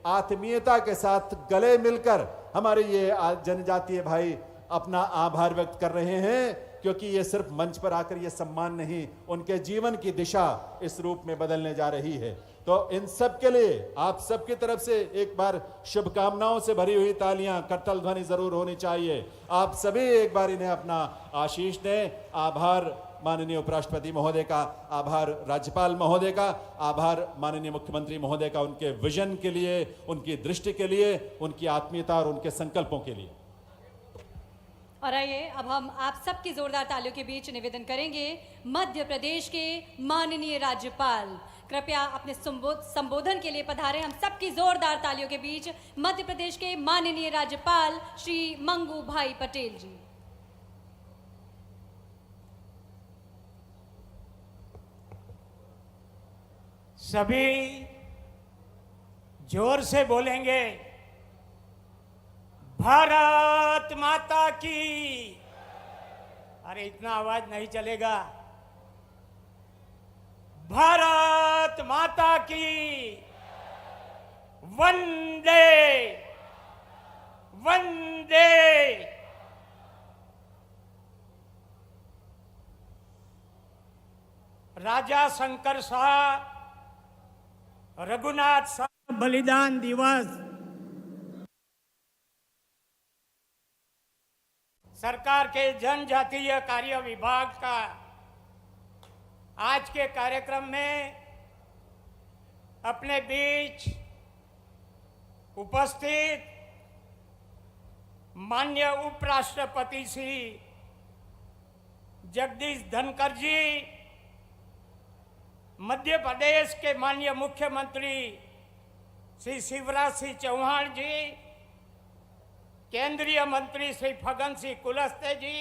आत्मीयता के साथ गले मिलकर हमारे ये जनजातीय भाई अपना आभार व्यक्त कर रहे हैं, क्योंकि ये सिर्फ मंच पर आकर ये सम्मान नहीं, उनके जीवन की दिशा इस रूप में बदलने जा रही है। तो इन सब के लिए आप सबकी तरफ से एक बार शुभकामनाओं से भरी हुई तालियां, करतल ध्वनि जरूर होनी चाहिए। आप सभी एक बार इन्हें अपना आशीष दें। आभार माननीय उपराष्ट्रपति महोदय का, आभार राज्यपाल महोदय का, आभार माननीय मुख्यमंत्री महोदय का, उनके विजन के लिए, उनकी दृष्टि के लिए, उनकी आत्मीयता और उनके संकल्पों के लिए। और आइए अब हम आप सबकी जोरदार तालियों के बीच निवेदन करेंगे मध्य प्रदेश के माननीय राज्यपाल कृपया अपने संबोधन के लिए पधारे हम सबकी जोरदार तालियों के बीच मध्य प्रदेश के माननीय राज्यपाल श्री मंगू भाई पटेल जी। सभी जोर से बोलेंगे, भारत माता की। अरे इतना आवाज नहीं चलेगा। भारत माता की वंदे वंदे। राजा शंकर शाह रघुनाथ शाह बलिदान दिवस सरकार के जनजातीय कार्य विभाग का आज के कार्यक्रम में अपने बीच उपस्थित माननीय उपराष्ट्रपति श्री जगदीश धनखड़ जी, मध्य प्रदेश के माननीय मुख्यमंत्री श्री शिवराज सिंह चौहान जी, केंद्रीय मंत्री श्री फग्गन सिंह कुलस्ते जी,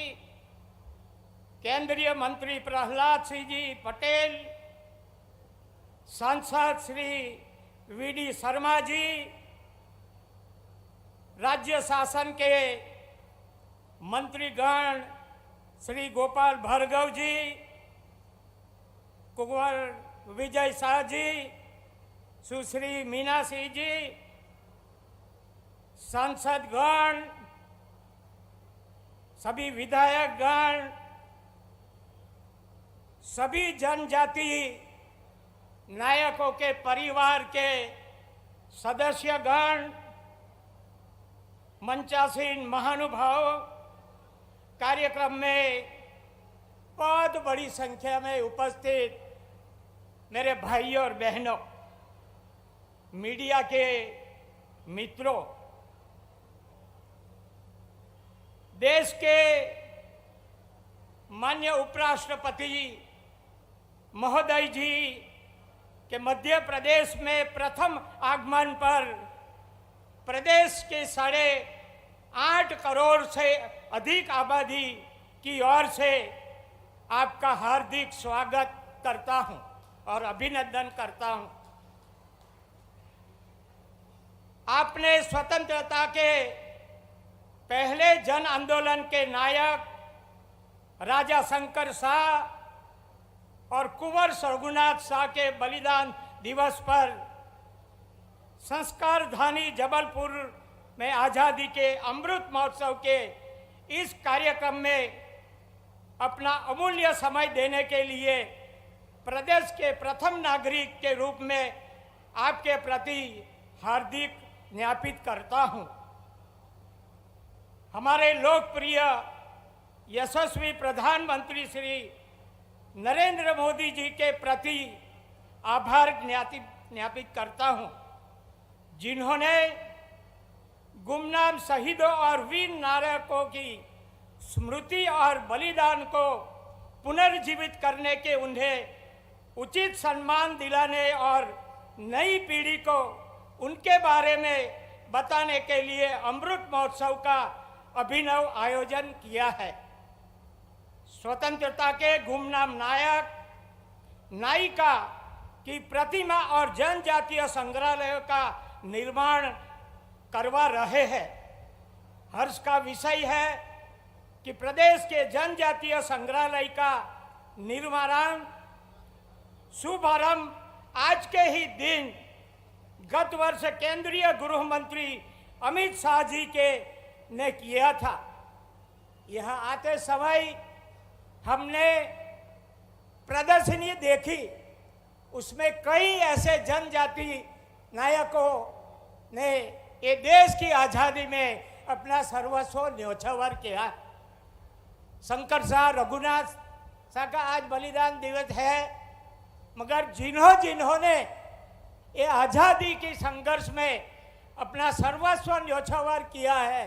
केंद्रीय मंत्री प्रहलाद सिंह जी पटेल, सांसद श्री वीडी शर्मा जी, राज्य शासन के मंत्रीगण श्री गोपाल भार्गव जी, कुंवर विजय शाह जी, सुश्री मीना सिंह जी, सांसदगण, सभी विधायकगण, सभी जनजाति नायकों के परिवार के सदस्यगण, मंचासीन महानुभाव, कार्यक्रम में बहुत बड़ी संख्या में उपस्थित मेरे भाइयों और बहनों, मीडिया के मित्रों, देश के माननीय उपराष्ट्रपति महोदय जी के मध्य प्रदेश में प्रथम आगमन पर प्रदेश के 8.5 करोड़ से अधिक आबादी की ओर से आपका हार्दिक स्वागत करता हूं और अभिनंदन करता हूं। आपने स्वतंत्रता के पहले जन आंदोलन के नायक राजा शंकर शाह और कुंवर रघुनाथ शाह के बलिदान दिवस पर संस्कार धानी जबलपुर में आज़ादी के अमृत महोत्सव के इस कार्यक्रम में अपना अमूल्य समय देने के लिए प्रदेश के प्रथम नागरिक के रूप में आपके प्रति हार्दिक ज्ञापित करता हूं। हमारे लोकप्रिय यशस्वी प्रधानमंत्री श्री नरेंद्र मोदी जी के प्रति आभार ज्ञापित करता हूं, जिन्होंने गुमनाम शहीदों और वीर नायकों की स्मृति और बलिदान को पुनर्जीवित करने के उन्हें उचित सम्मान दिलाने और नई पीढ़ी को उनके बारे में बताने के लिए अमृत महोत्सव का अभिनव आयोजन किया है। स्वतंत्रता के गुमनाम नायक नायिका की प्रतिमा और जनजातीय संग्रहालय का निर्माण करवा रहे हैं। हर्ष का विषय है कि प्रदेश के जनजातीय संग्रहालय का निर्माण शुभारंभ आज के ही दिन गत वर्ष केंद्रीय गृह मंत्री अमित शाह जी ने किया था। यहाँ आते समय हमने प्रदर्शनी देखी, उसमें कई ऐसे जनजाति नायकों ने ये देश की आज़ादी में अपना सर्वस्व न्योछावर किया। शंकर शाह रघुनाथ शाह का आज बलिदान दिवस है, मगर जिन्होंने ये आज़ादी की संघर्ष में अपना सर्वस्व न्योछावर किया है,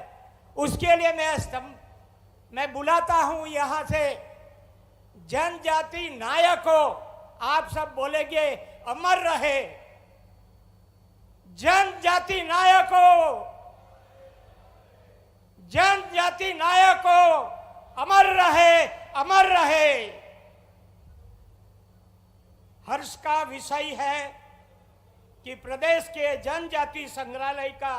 उसके लिए मैं बुलाता हूँ यहाँ से जनजाति नायकों। आप सब बोलेंगे अमर रहे। जनजाति नायकों, जनजाति नायकों, अमर रहे, अमर रहे। हर्ष का विषय है कि प्रदेश के जनजाति संग्रहालय का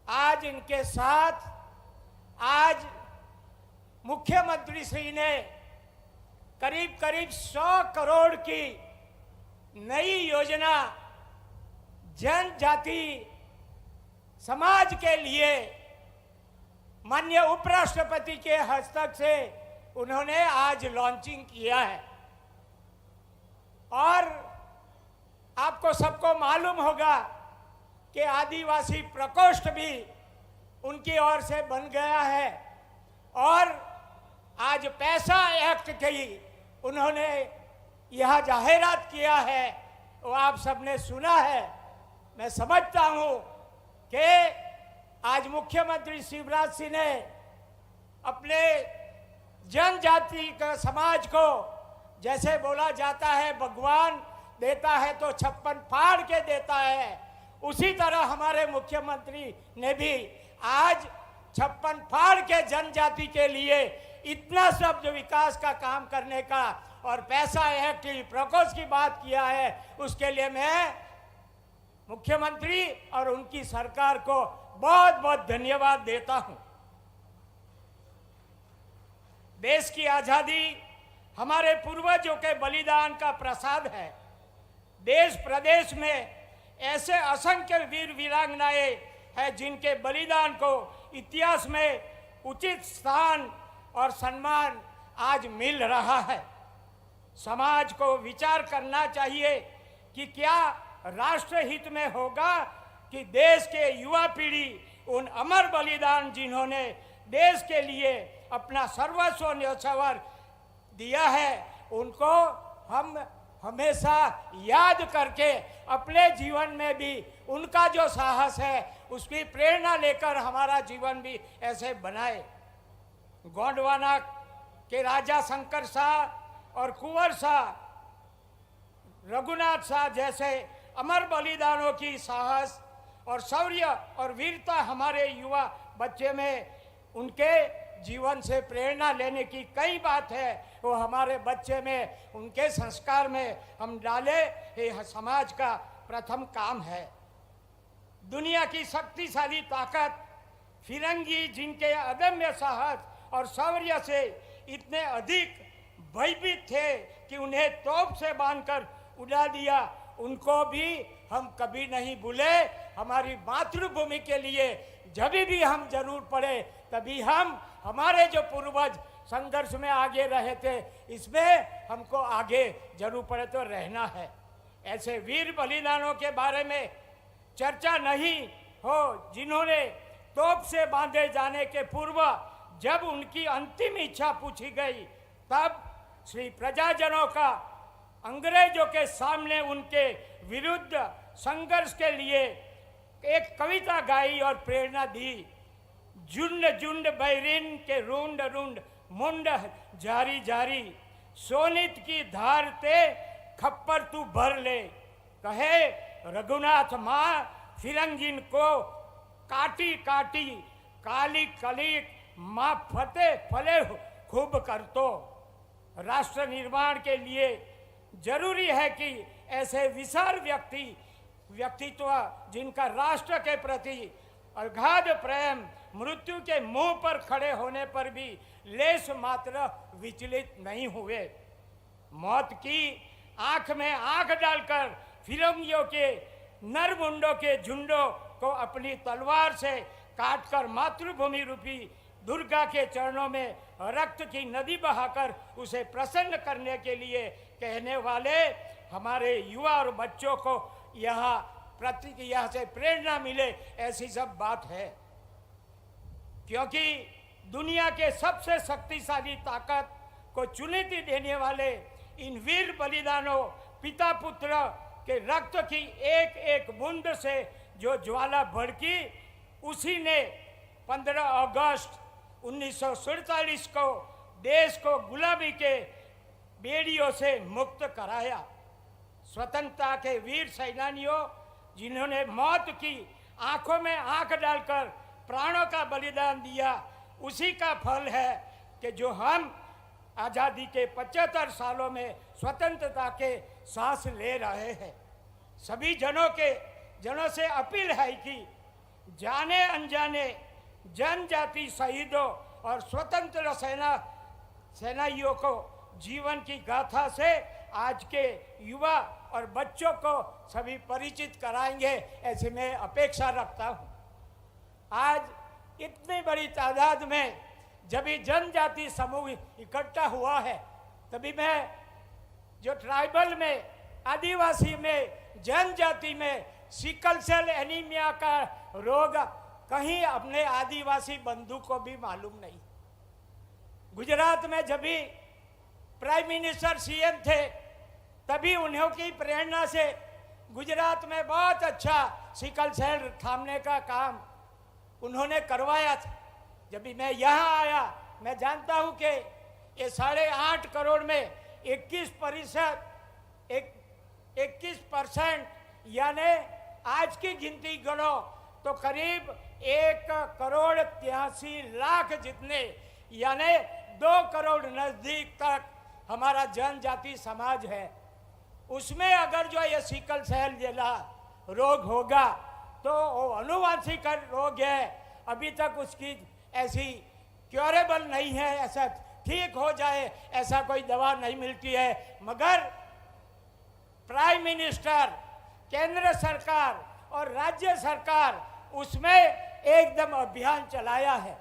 आज इनके साथ आज मुख्यमंत्री श्री ने करीब करीब 100 करोड़ की नई योजना जनजाति समाज के लिए माननीय उपराष्ट्रपति के हस्तक से उन्होंने आज लॉन्चिंग किया है। और आपको सबको मालूम होगा कि आदिवासी प्रकोष्ठ भी उनकी ओर से बन गया है और आज पैसा एक्ट की उन्होंने यह जाहिरात किया है, वो आप सबने सुना है। मैं समझता हूं कि आज मुख्यमंत्री शिवराज सिंह ने अपने जनजाति का समाज को, जैसे बोला जाता है भगवान देता है तो 56 फाड़ के देता है, उसी तरह हमारे मुख्यमंत्री ने भी आज 56 फाड़ के जनजाति के लिए इतना सब जो विकास का काम करने का और पैसा एक्ट प्रकोष्ठ की बात किया है, उसके लिए मैं मुख्यमंत्री और उनकी सरकार को बहुत बहुत धन्यवाद देता हूं। देश की आजादी हमारे पूर्वजों के बलिदान का प्रसाद है। देश प्रदेश में ऐसे असंख्य वीर वीरांगनाएं हैं जिनके बलिदान को इतिहास में उचित स्थान और सम्मान आज मिल रहा है। समाज को विचार करना चाहिए कि क्या राष्ट्र हित में होगा कि देश के युवा पीढ़ी उन अमर बलिदान जिन्होंने देश के लिए अपना सर्वस्व न्यौछावर दिया है, उनको हम हमेशा याद करके अपने जीवन में भी उनका जो साहस है उसकी प्रेरणा लेकर हमारा जीवन भी ऐसे बनाए। गोंडवाना के राजा शंकर शाह और कुंवर शाह, रघुनाथ शाह जैसे अमर बलिदानों की साहस और शौर्य और वीरता हमारे युवा बच्चे में उनके जीवन से प्रेरणा लेने की कई बात है, वो हमारे बच्चे में उनके संस्कार में हम डाले, ये समाज का प्रथम काम है। दुनिया की शक्तिशाली ताकत फिरंगी जिनके अदम्य साहस और शौर्य से इतने अधिक भयभीत थे कि उन्हें तोप से बांधकर उड़ा दिया, उनको भी हम कभी नहीं भूले। हमारी मातृभूमि के लिए जब भी हम जरूर पड़े तभी हम हमारे जो पूर्वज संघर्ष में आगे रहे थे इसमें हमको आगे जरूर पड़े तो रहना है। ऐसे वीर बलिदानों के बारे में चर्चा नहीं हो जिन्होंने तोप से बांधे जाने के पूर्व जब उनकी अंतिम इच्छा पूछी गई तब श्री प्रजाजनों का अंग्रेजों के सामने उनके विरुद्ध संघर्ष के लिए एक कविता गाई और प्रेरणा दी। झुंड झुंड बैरिन के रुंड रुंड मुंड जारी जारी, सोनित की धार ते खप्पर तू भर ले, कहे रघुनाथ माँ फिरंगिन को काटी काटी, काली कली माँ फते फले खूब कर तो। राष्ट्र निर्माण के लिए जरूरी है कि ऐसे विशाल व्यक्तित्व जिनका राष्ट्र के प्रति अगाध प्रेम मृत्यु के मुंह पर खड़े होने पर भी लेश मात्र विचलित नहीं हुए। मौत की आंख में आंख डालकर फिरंगियों के नरमुंडों के झुंडों को अपनी तलवार से काटकर मातृभूमि रूपी दुर्गा के चरणों में रक्त की नदी बहाकर उसे प्रसन्न करने के लिए कहने वाले हमारे युवा और बच्चों को यहाँ से प्रेरणा मिले, ऐसी सब बात है। क्योंकि दुनिया के सबसे शक्तिशाली ताकत को चुनौती देने वाले इन वीर बलिदानों पिता पुत्र के रक्त की एक एक बूंद से जो ज्वाला भड़की, उसी ने 15 अगस्त 1947 को देश को गुलामी के बेड़ियों से मुक्त कराया। स्वतंत्रता के वीर सेनानियों जिन्होंने मौत की आंखों में आंख डालकर प्राणों का बलिदान दिया, उसी का फल है कि जो हम आज़ादी के 75 सालों में स्वतंत्रता के सांस ले रहे हैं। सभी जनों से अपील है कि जाने अनजाने जनजाति शहीदों और स्वतंत्र सेनानियों को जीवन की गाथा से आज के युवा और बच्चों को सभी परिचित कराएंगे, ऐसे मैं अपेक्षा रखता हूँ। आज इतनी बड़ी तादाद में जब भी जनजाति समूह इकट्ठा हुआ है, तभी मैं जो ट्राइबल में, आदिवासी में, जनजाति में सिकल सेल एनीमिया का रोग कहीं अपने आदिवासी बंधु को भी मालूम नहीं। गुजरात में जब भी प्राइम मिनिस्टर सीएम थे, तभी उन्हों की प्रेरणा से गुजरात में बहुत अच्छा सिकल सेल थामने का काम उन्होंने करवाया था। जब भी मैं यहाँ आया, मैं जानता हूँ कि ये 8.5 करोड़ में 21% यानी आज की गिनती गणो तो करीब 1,83,00,000 जितने यानी 2 करोड़ नजदीक तक हमारा जनजाति समाज है। उसमें अगर जो ये सिकल सेल जैसा रोग होगा तो वो अनुवांशिक रोग है, अभी तक उसकी ऐसी क्योरेबल नहीं है, ऐसा ठीक हो जाए ऐसा कोई दवा नहीं मिलती है। मगर प्राइम मिनिस्टर, केंद्र सरकार और राज्य सरकार उसमें एकदम अभियान चलाया है।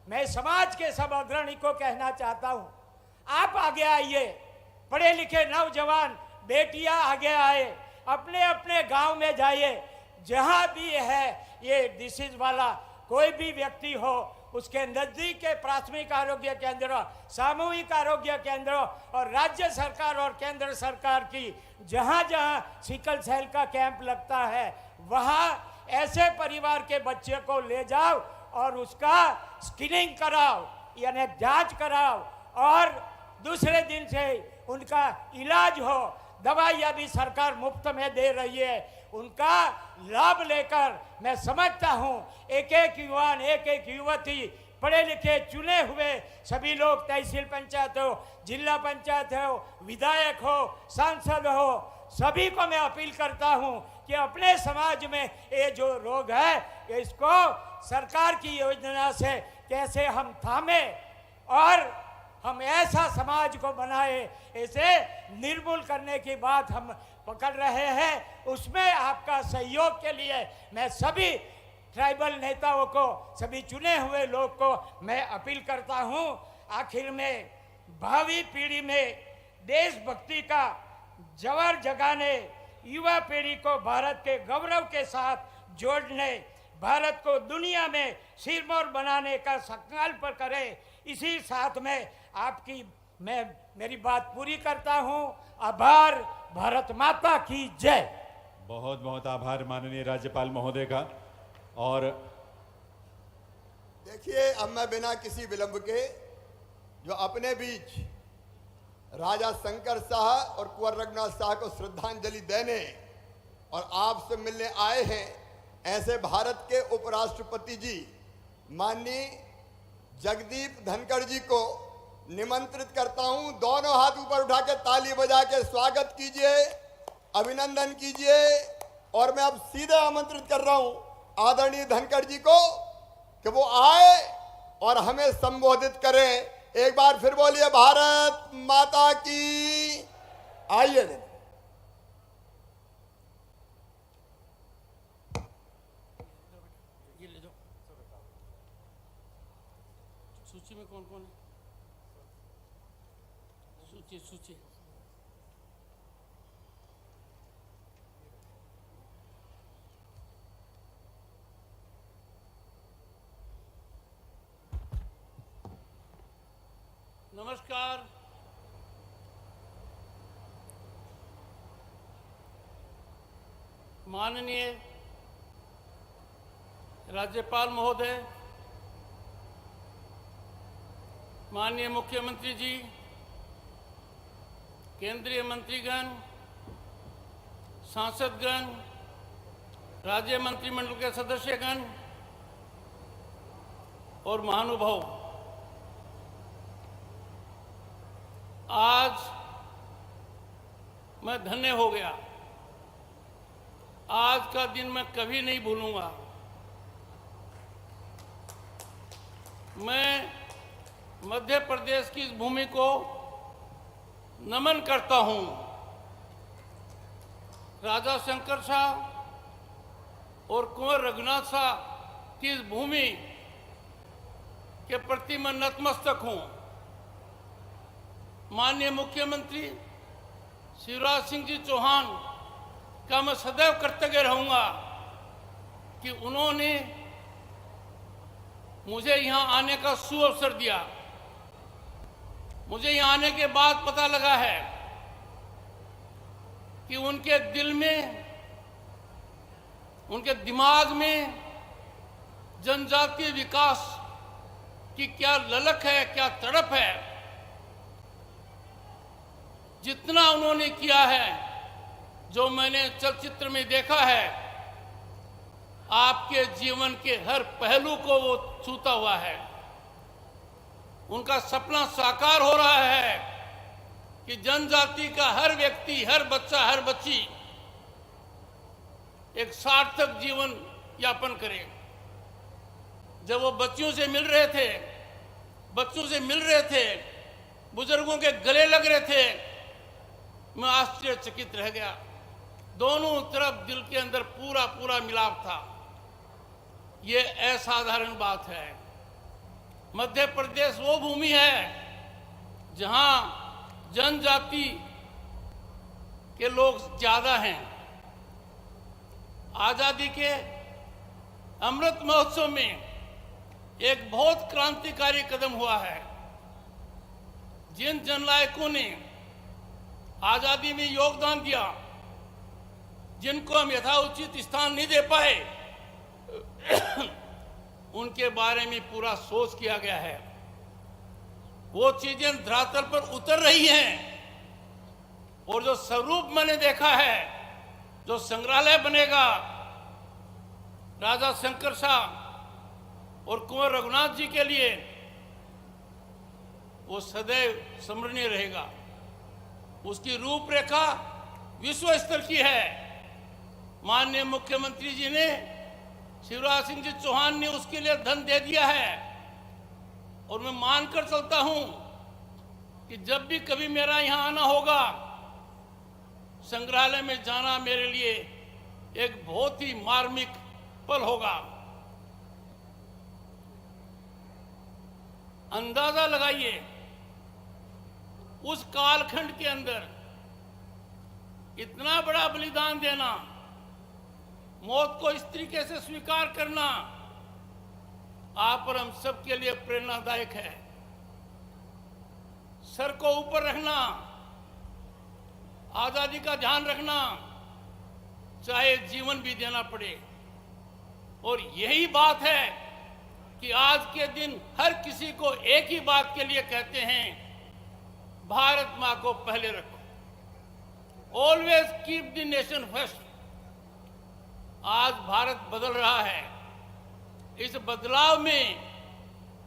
मैं समाज के सब अग्रणी को कहना चाहता हूं, आप आगे आइए, पढ़े लिखे नौजवान बेटियां आगे आए, अपने अपने गांव में जाइए, जहां भी है ये डिसीज वाला कोई भी व्यक्ति हो, उसके नजदीक के प्राथमिक आरोग्य केंद्र, सामूहिक आरोग्य केंद्र और राज्य सरकार और केंद्र सरकार की जहां जहां सिकल सेल का कैंप लगता है, वहां ऐसे परिवार के बच्चे को ले जाओ और उसका स्क्रीनिंग कराओ यानी जांच कराओ और दूसरे दिन से उनका इलाज हो। दवाइयाँ भी सरकार मुफ्त में दे रही है, उनका लाभ लेकर मैं समझता हूँ एक एक युवान, एक एक युवती, पढ़े लिखे चुने हुए सभी लोग, तहसील पंचायत हो, जिला पंचायत हो, विधायक हो, सांसद हो, सभी को मैं अपील करता हूँ कि अपने समाज में ये जो रोग है इसको सरकार की योजना से कैसे हम थामे और हम ऐसा समाज को बनाए, इसे निर्मूल करने की बात हम पकड़ रहे हैं। उसमें आपका सहयोग के लिए मैं सभी ट्राइबल नेताओं को, सभी चुने हुए लोग को मैं अपील करता हूं। आखिर में भावी पीढ़ी में देशभक्ति का जवार जगाने, युवा पीढ़ी को भारत के गौरव के साथ जोड़ने, भारत को दुनिया में सिरमौर बनाने का संकल्प करें। इसी साथ में आपकी मैं मेरी बात पूरी करता हूं। आभार, भारत माता की जय। बहुत बहुत आभार माननीय राज्यपाल महोदय का। और देखिए, अब मैं बिना किसी विलंब के जो अपने बीच राजा शंकर शाह और कुंवर रघुनाथ शाह को श्रद्धांजलि देने और आपसे मिलने आए हैं, ऐसे भारत के उपराष्ट्रपति जी माननीय जगदीप धनखड़ जी को निमंत्रित करता हूं। दोनों हाथ ऊपर उठा के ताली बजा के स्वागत कीजिए, अभिनंदन कीजिए। और मैं अब सीधे आमंत्रित कर रहा हूं आदरणीय धनखड़ जी को कि वो आए और हमें संबोधित करें। एक बार फिर बोलिए, भारत माता की। आइए। ये ले जाओ। सूची में कौन कौन है? सूची नमस्कार। माननीय राज्यपाल महोदय, माननीय मुख्यमंत्री जी, केंद्रीय मंत्रीगण, सांसदगण, राज्य मंत्रिमंडल के सदस्यगण और महानुभाव, आज मैं धन्य हो गया। आज का दिन मैं कभी नहीं भूलूंगा। मैं मध्य प्रदेश की इस भूमि को नमन करता हूं। राजा शंकर शाह और कुंवर रघुनाथ शाह की इस भूमि के प्रति मैं नतमस्तक हूं। माननीय मुख्यमंत्री शिवराज सिंह जी चौहान का मैं सदैव कृतज्ञ रहूंगा कि उन्होंने मुझे यहां आने का सुअवसर दिया। मुझे यहां आने के बाद पता लगा है कि उनके दिल में, उनके दिमाग में जनजातीय विकास की क्या ललक है, क्या तड़प है। जितना उन्होंने किया है, जो मैंने चलचित्र में देखा है, आपके जीवन के हर पहलू को वो छूता हुआ है। उनका सपना साकार हो रहा है कि जनजाति का हर व्यक्ति, हर बच्चा, हर बच्ची एक सार्थक जीवन यापन करे। जब वो बच्चियों से मिल रहे थे, बच्चों से मिल रहे थे, बुजुर्गों के गले लग रहे थे, मैं आश्चर्यचकित रह गया। दोनों तरफ दिल के अंदर पूरा पूरा मिलाप था। ये असाधारण बात है। मध्य प्रदेश वो भूमि है जहां जनजाति के लोग ज्यादा हैं। आजादी के अमृत महोत्सव में एक बहुत क्रांतिकारी कदम हुआ है। जिन जननायकों ने आजादी में योगदान दिया, जिनको हम यथाउचित स्थान नहीं दे पाए, उनके बारे में पूरा सोच किया गया है। वो चीजें धरातल पर उतर रही हैं और जो स्वरूप मैंने देखा है, जो संग्रहालय बनेगा राजा शंकर शाह और कुंवर रघुनाथ जी के लिए, वो सदैव स्मरणीय रहेगा। उसकी रूपरेखा विश्व स्तर की है। माननीय मुख्यमंत्री जी ने, शिवराज सिंह जी चौहान ने उसके लिए धन दे दिया है और मैं मानकर चलता हूं कि जब भी कभी मेरा यहां आना होगा, संग्रहालय में जाना मेरे लिए एक बहुत ही मार्मिक पल होगा। अंदाजा लगाइए, उस कालखंड के अंदर इतना बड़ा बलिदान देना, मौत को इस तरीके से स्वीकार करना, आप और हम सब के लिए प्रेरणादायक है। सर को ऊपर रखना, आजादी का ध्यान रखना, चाहे जीवन भी देना पड़े। और यही बात है कि आज के दिन हर किसी को एक ही बात के लिए कहते हैं, भारत मां को पहले रखो। Always keep the nation first. आज भारत बदल रहा है। इस बदलाव में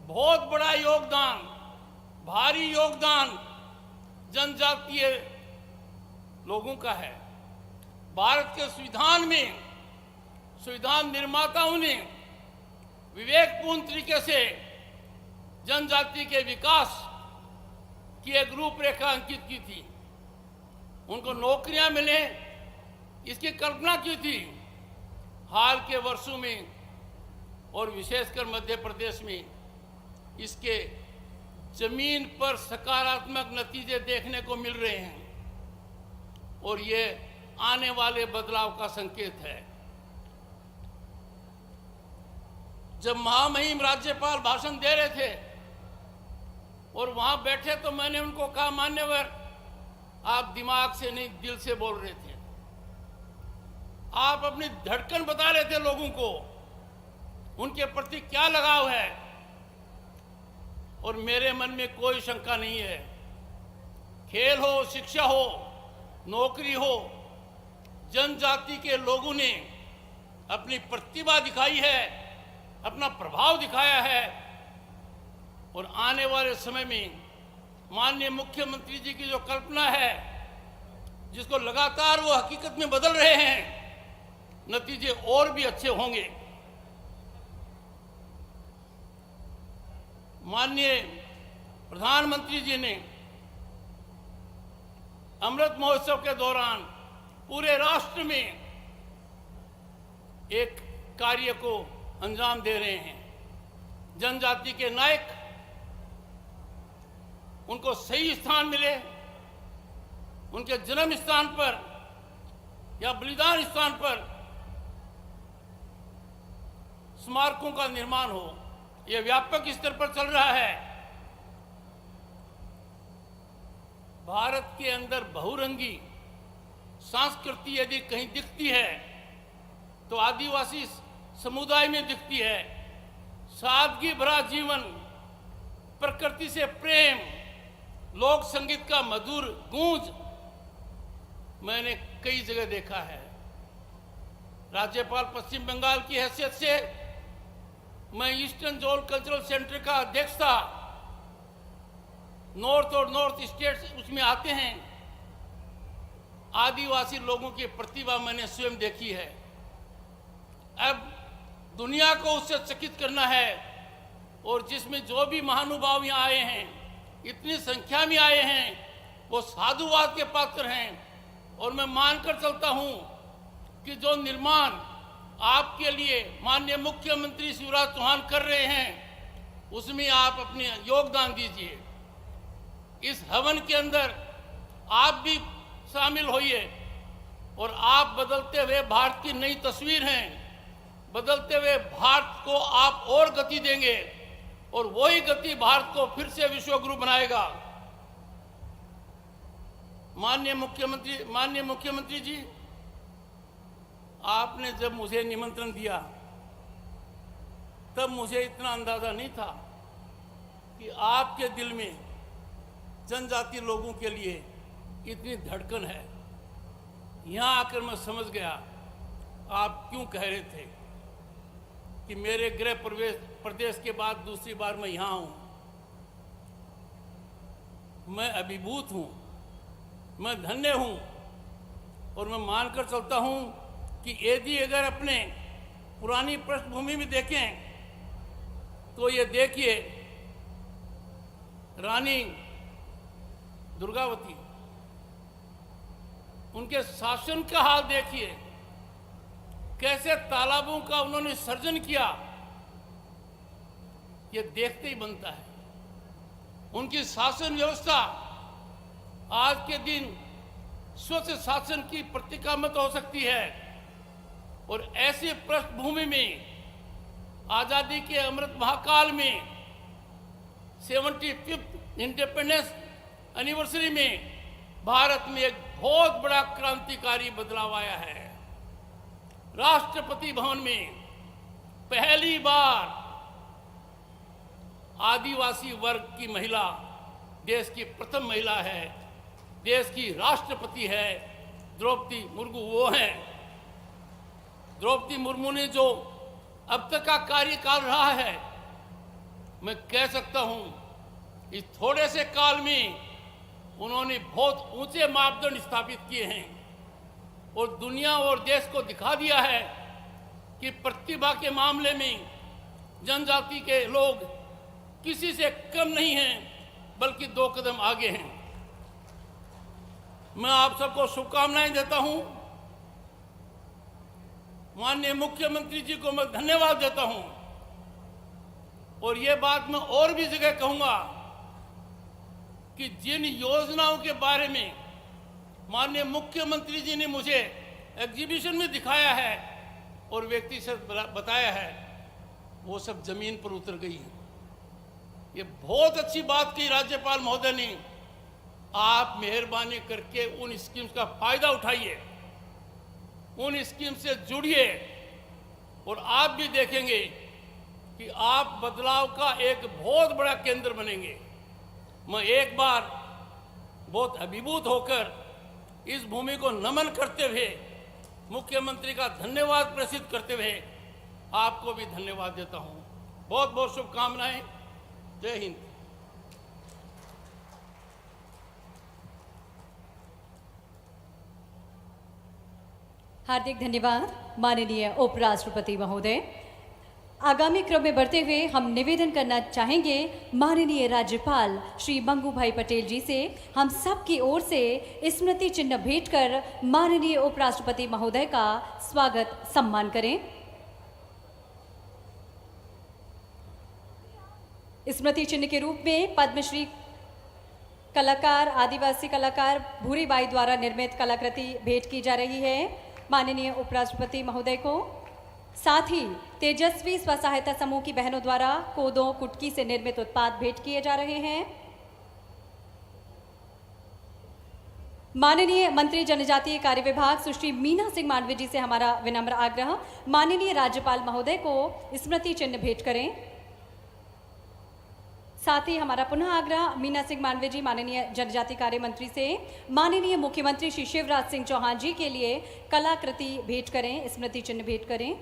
बहुत बड़ा योगदान, भारी योगदान जनजातीय लोगों का है। भारत के संविधान में संविधान निर्माताओं ने विवेकपूर्ण तरीके से जनजाति के विकास की एक रूपरेखा अंकित की थी। उनको नौकरियां मिले, इसकी कल्पना की थी। हाल के वर्षों में और विशेषकर मध्य प्रदेश में इसके जमीन पर सकारात्मक नतीजे देखने को मिल रहे हैं और ये आने वाले बदलाव का संकेत है। जब महामहिम राज्यपाल भाषण दे रहे थे और वहां बैठे तो मैंने उनको कहा, मान्यवर, आप दिमाग से नहीं दिल से बोल रहे थे। आप अपनी धड़कन बता रहे थे लोगों को, उनके प्रति क्या लगाव है। और मेरे मन में कोई शंका नहीं है। खेल हो, शिक्षा हो, नौकरी हो, जनजाति के लोगों ने अपनी प्रतिभा दिखाई है, अपना प्रभाव दिखाया है और आने वाले समय में माननीय मुख्यमंत्री जी की जो कल्पना है, जिसको लगातार वो हकीकत में बदल रहे हैं, नतीजे और भी अच्छे होंगे। माननीय प्रधानमंत्री जी ने अमृत महोत्सव के दौरान पूरे राष्ट्र में एक कार्य को अंजाम दे रहे हैं। जनजाति के नायक, उनको सही स्थान मिले, उनके जन्म स्थान पर या बलिदान स्थान पर स्मारकों का निर्माण हो। यह व्यापक स्तर पर चल रहा है। भारत के अंदर बहुरंगी संस्कृति यदि कहीं दिखती है तो आदिवासी समुदाय में दिखती है। सादगी भरा जीवन, प्रकृति से प्रेम, लोक संगीत का मधुर गूंज मैंने कई जगह देखा है। राज्यपाल पश्चिम बंगाल की हैसियत से मैं ईस्टर्न जोन कल्चरल सेंटर का अध्यक्ष था। नॉर्थ और नॉर्थ स्टेट्स उसमें आते हैं। आदिवासी लोगों की प्रतिभा मैंने स्वयं देखी है। अब दुनिया को उससे चकित करना है और जिसमें जो भी महानुभाव यहाँ आए हैं, इतनी संख्या में आए हैं, वो साधुवाद के पात्र हैं। और मैं मानकर चलता हूँ कि जो निर्माण आपके लिए माननीय मुख्यमंत्री शिवराज चौहान कर रहे हैं, उसमें आप अपने योगदान दीजिए। इस हवन के अंदर आप भी शामिल होइए और आप बदलते हुए भारत की नई तस्वीर हैं। बदलते हुए भारत को आप और गति देंगे और वही गति भारत को फिर से विश्व गुरु बनाएगा। माननीय मुख्यमंत्री जी, आपने जब मुझे निमंत्रण दिया तब मुझे इतना अंदाजा नहीं था कि आपके दिल में जनजाति लोगों के लिए इतनी धड़कन है। यहाँ आकर मैं समझ गया आप क्यों कह रहे थे कि मेरे गृह प्रदेश के बाद दूसरी बार मैं यहाँ हूँ। मैं अभिभूत हूँ, मैं धन्य हूँ और मैं मानकर चलता हूँ कि यदि अगर अपने पुरानी पृष्ठभूमि में देखें तो ये देखिए, रानी दुर्गावती, उनके शासन का हाल देखिए, कैसे तालाबों का उन्होंने सर्जन किया, ये देखते ही बनता है। उनकी शासन व्यवस्था आज के दिन स्वच्छ शासन की प्रतीकात्मक हो सकती है। और ऐसी पृष्ठभूमि में आजादी के अमृत महाकाल में 75th इंडिपेंडेंस एनिवर्सरी में भारत में एक बहुत बड़ा क्रांतिकारी बदलाव आया है। राष्ट्रपति भवन में पहली बार आदिवासी वर्ग की महिला देश की प्रथम महिला है, देश की राष्ट्रपति है। द्रौपदी मुर्मू वो हैं। द्रौपदी मुर्मू ने जो अब तक का कार्यकाल रहा है, मैं कह सकता हूं इस थोड़े से काल में उन्होंने बहुत ऊंचे मापदंड स्थापित किए हैं और दुनिया और देश को दिखा दिया है कि प्रतिभा के मामले में जनजाति के लोग किसी से कम नहीं हैं, बल्कि 2 कदम आगे हैं। मैं आप सबको शुभकामनाएं देता हूं। माननीय मुख्यमंत्री जी को मैं धन्यवाद देता हूं और ये बात मैं और भी जगह कहूंगा कि जिन योजनाओं के बारे में माननीय मुख्यमंत्री जी ने मुझे एग्जीबिशन में दिखाया है और व्यक्ति से बताया है, वो सब जमीन पर उतर गई है। ये बहुत अच्छी बात की राज्यपाल महोदय ने। आप मेहरबानी करके उन स्कीम्स का फायदा उठाइए, उन स्कीम से जुड़िए और आप भी देखेंगे कि आप बदलाव का एक बहुत बड़ा केंद्र बनेंगे। मैं एक बार बहुत अभिभूत होकर इस भूमि को नमन करते हुए मुख्यमंत्री का धन्यवाद प्रसिद्ध करते हुए आपको भी धन्यवाद देता हूं। बहुत बहुत शुभकामनाएं। जय हिंद। हार्दिक धन्यवाद माननीय उपराष्ट्रपति महोदय। आगामी क्रम में बढ़ते हुए हम निवेदन करना चाहेंगे माननीय राज्यपाल श्री मंगू भाई पटेल जी से हम सब की ओर से स्मृति चिन्ह भेंट कर माननीय उपराष्ट्रपति महोदय का स्वागत सम्मान करें। स्मृति चिन्ह के रूप में पद्मश्री कलाकार आदिवासी कलाकार भूरीबाई द्वारा निर्मित कलाकृति भेंट की जा रही है माननीय उपराष्ट्रपति महोदय को। साथ ही तेजस्वी स्व सहायता समूह की बहनों द्वारा कोदों कुटकी से निर्मित उत्पाद भेंट किए जा रहे हैं। माननीय मंत्री जनजातीय कार्य विभाग सुश्री मीना सिंह मांडवी जी से हमारा विनम्र आग्रह, माननीय राज्यपाल महोदय को स्मृति चिन्ह भेंट करें। साथ ही हमारा पुनः आग्रह मीना सिंह मांडवी जी माननीय जनजातीय कार्य मंत्री से माननीय मुख्यमंत्री श्री शिवराज सिंह चौहान जी के लिए कलाकृति भेंट करें, स्मृति चिन्ह भेंट करें।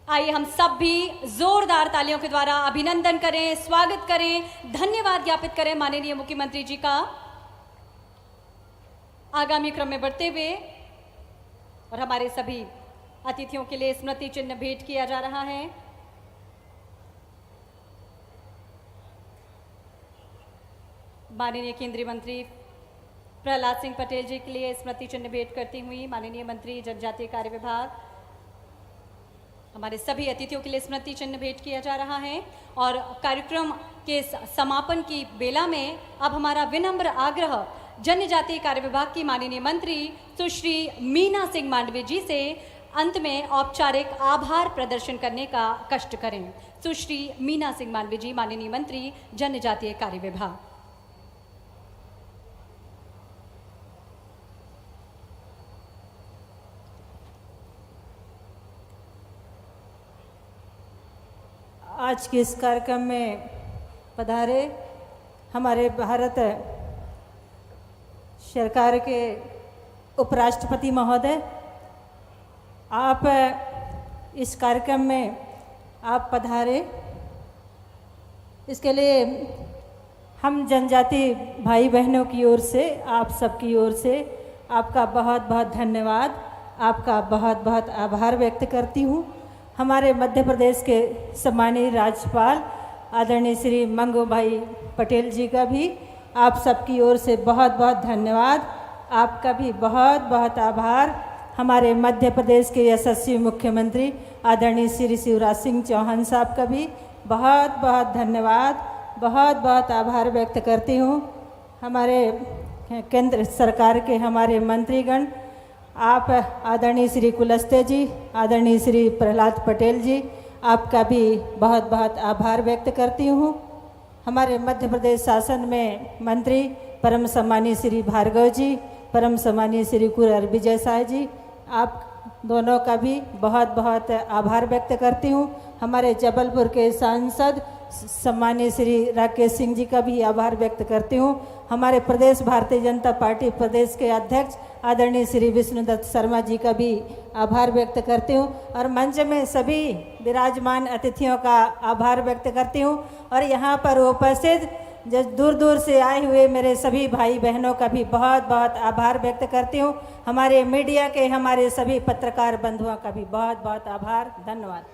आइए हम सब भी जोरदार तालियों के द्वारा अभिनंदन करें, स्वागत करें, धन्यवाद ज्ञापित करें माननीय मुख्यमंत्री जी का। आगामी क्रम में बढ़ते हुए और हमारे सभी अतिथियों के लिए स्मृति चिन्ह भेंट किया जा रहा है। माननीय केंद्रीय मंत्री प्रहलाद सिंह पटेल जी के लिए स्मृति चिन्ह भेंट करती हुई माननीय मंत्री जनजातीय कार्य विभाग, हमारे सभी अतिथियों के लिए स्मृति चिन्ह भेंट किया जा रहा है। और कार्यक्रम के समापन की बेला में अब हमारा विनम्र आग्रह जनजातीय कार्य विभाग की माननीय मंत्री सुश्री मीना सिंह मांडवी जी से अंत में औपचारिक आभार प्रदर्शन करने का कष्ट करें। सुश्री मीना सिंह मांडवी जी माननीय मंत्री जनजातीय कार्य विभाग। आज के इस कार्यक्रम में पधारे हमारे भारत सरकार के उपराष्ट्रपति महोदय, आप इस कार्यक्रम में आप पधारे, इसके लिए हम जनजाति भाई बहनों की ओर से, आप सबकी ओर से आपका बहुत बहुत धन्यवाद, आपका बहुत बहुत आभार व्यक्त करती हूँ। हमारे मध्य प्रदेश के सम्मानीय राज्यपाल आदरणीय श्री मंगू भाई पटेल जी का भी आप सबकी ओर से बहुत बहुत धन्यवाद, आपका भी बहुत बहुत आभार। हमारे मध्य प्रदेश के यशस्वी मुख्यमंत्री आदरणीय श्री शिवराज सिंह चौहान साहब का भी बहुत बहुत धन्यवाद, बहुत बहुत आभार व्यक्त करती हूँ। हमारे केंद्र सरकार के हमारे मंत्रीगण, आप आदरणीय श्री कुलस्ते जी, आदरणीय श्री प्रहलाद पटेल जी, आपका भी बहुत बहुत आभार व्यक्त करती हूँ। हमारे मध्य प्रदेश शासन में मंत्री परम सम्मानीय श्री भार्गव जी, परम सम्मानीय श्री कुंवर विजय शाह जी, आप दोनों का भी बहुत बहुत आभार व्यक्त करती हूँ। हमारे जबलपुर के सांसद सम्मानीय श्री राकेश सिंह जी का भी आभार व्यक्त करती हूँ। हमारे प्रदेश भारतीय जनता पार्टी प्रदेश के अध्यक्ष आदरणीय श्री विष्णुदत्त शर्मा जी का भी आभार व्यक्त करती हूँ। और मंच में सभी विराजमान अतिथियों का आभार व्यक्त करती हूँ। और यहाँ पर उपस्थित जो दूर दूर से आए हुए मेरे सभी भाई बहनों का भी बहुत बहुत आभार व्यक्त करती हूँ। हमारे मीडिया के हमारे सभी पत्रकार बंधुओं का भी बहुत बहुत आभार, धन्यवाद।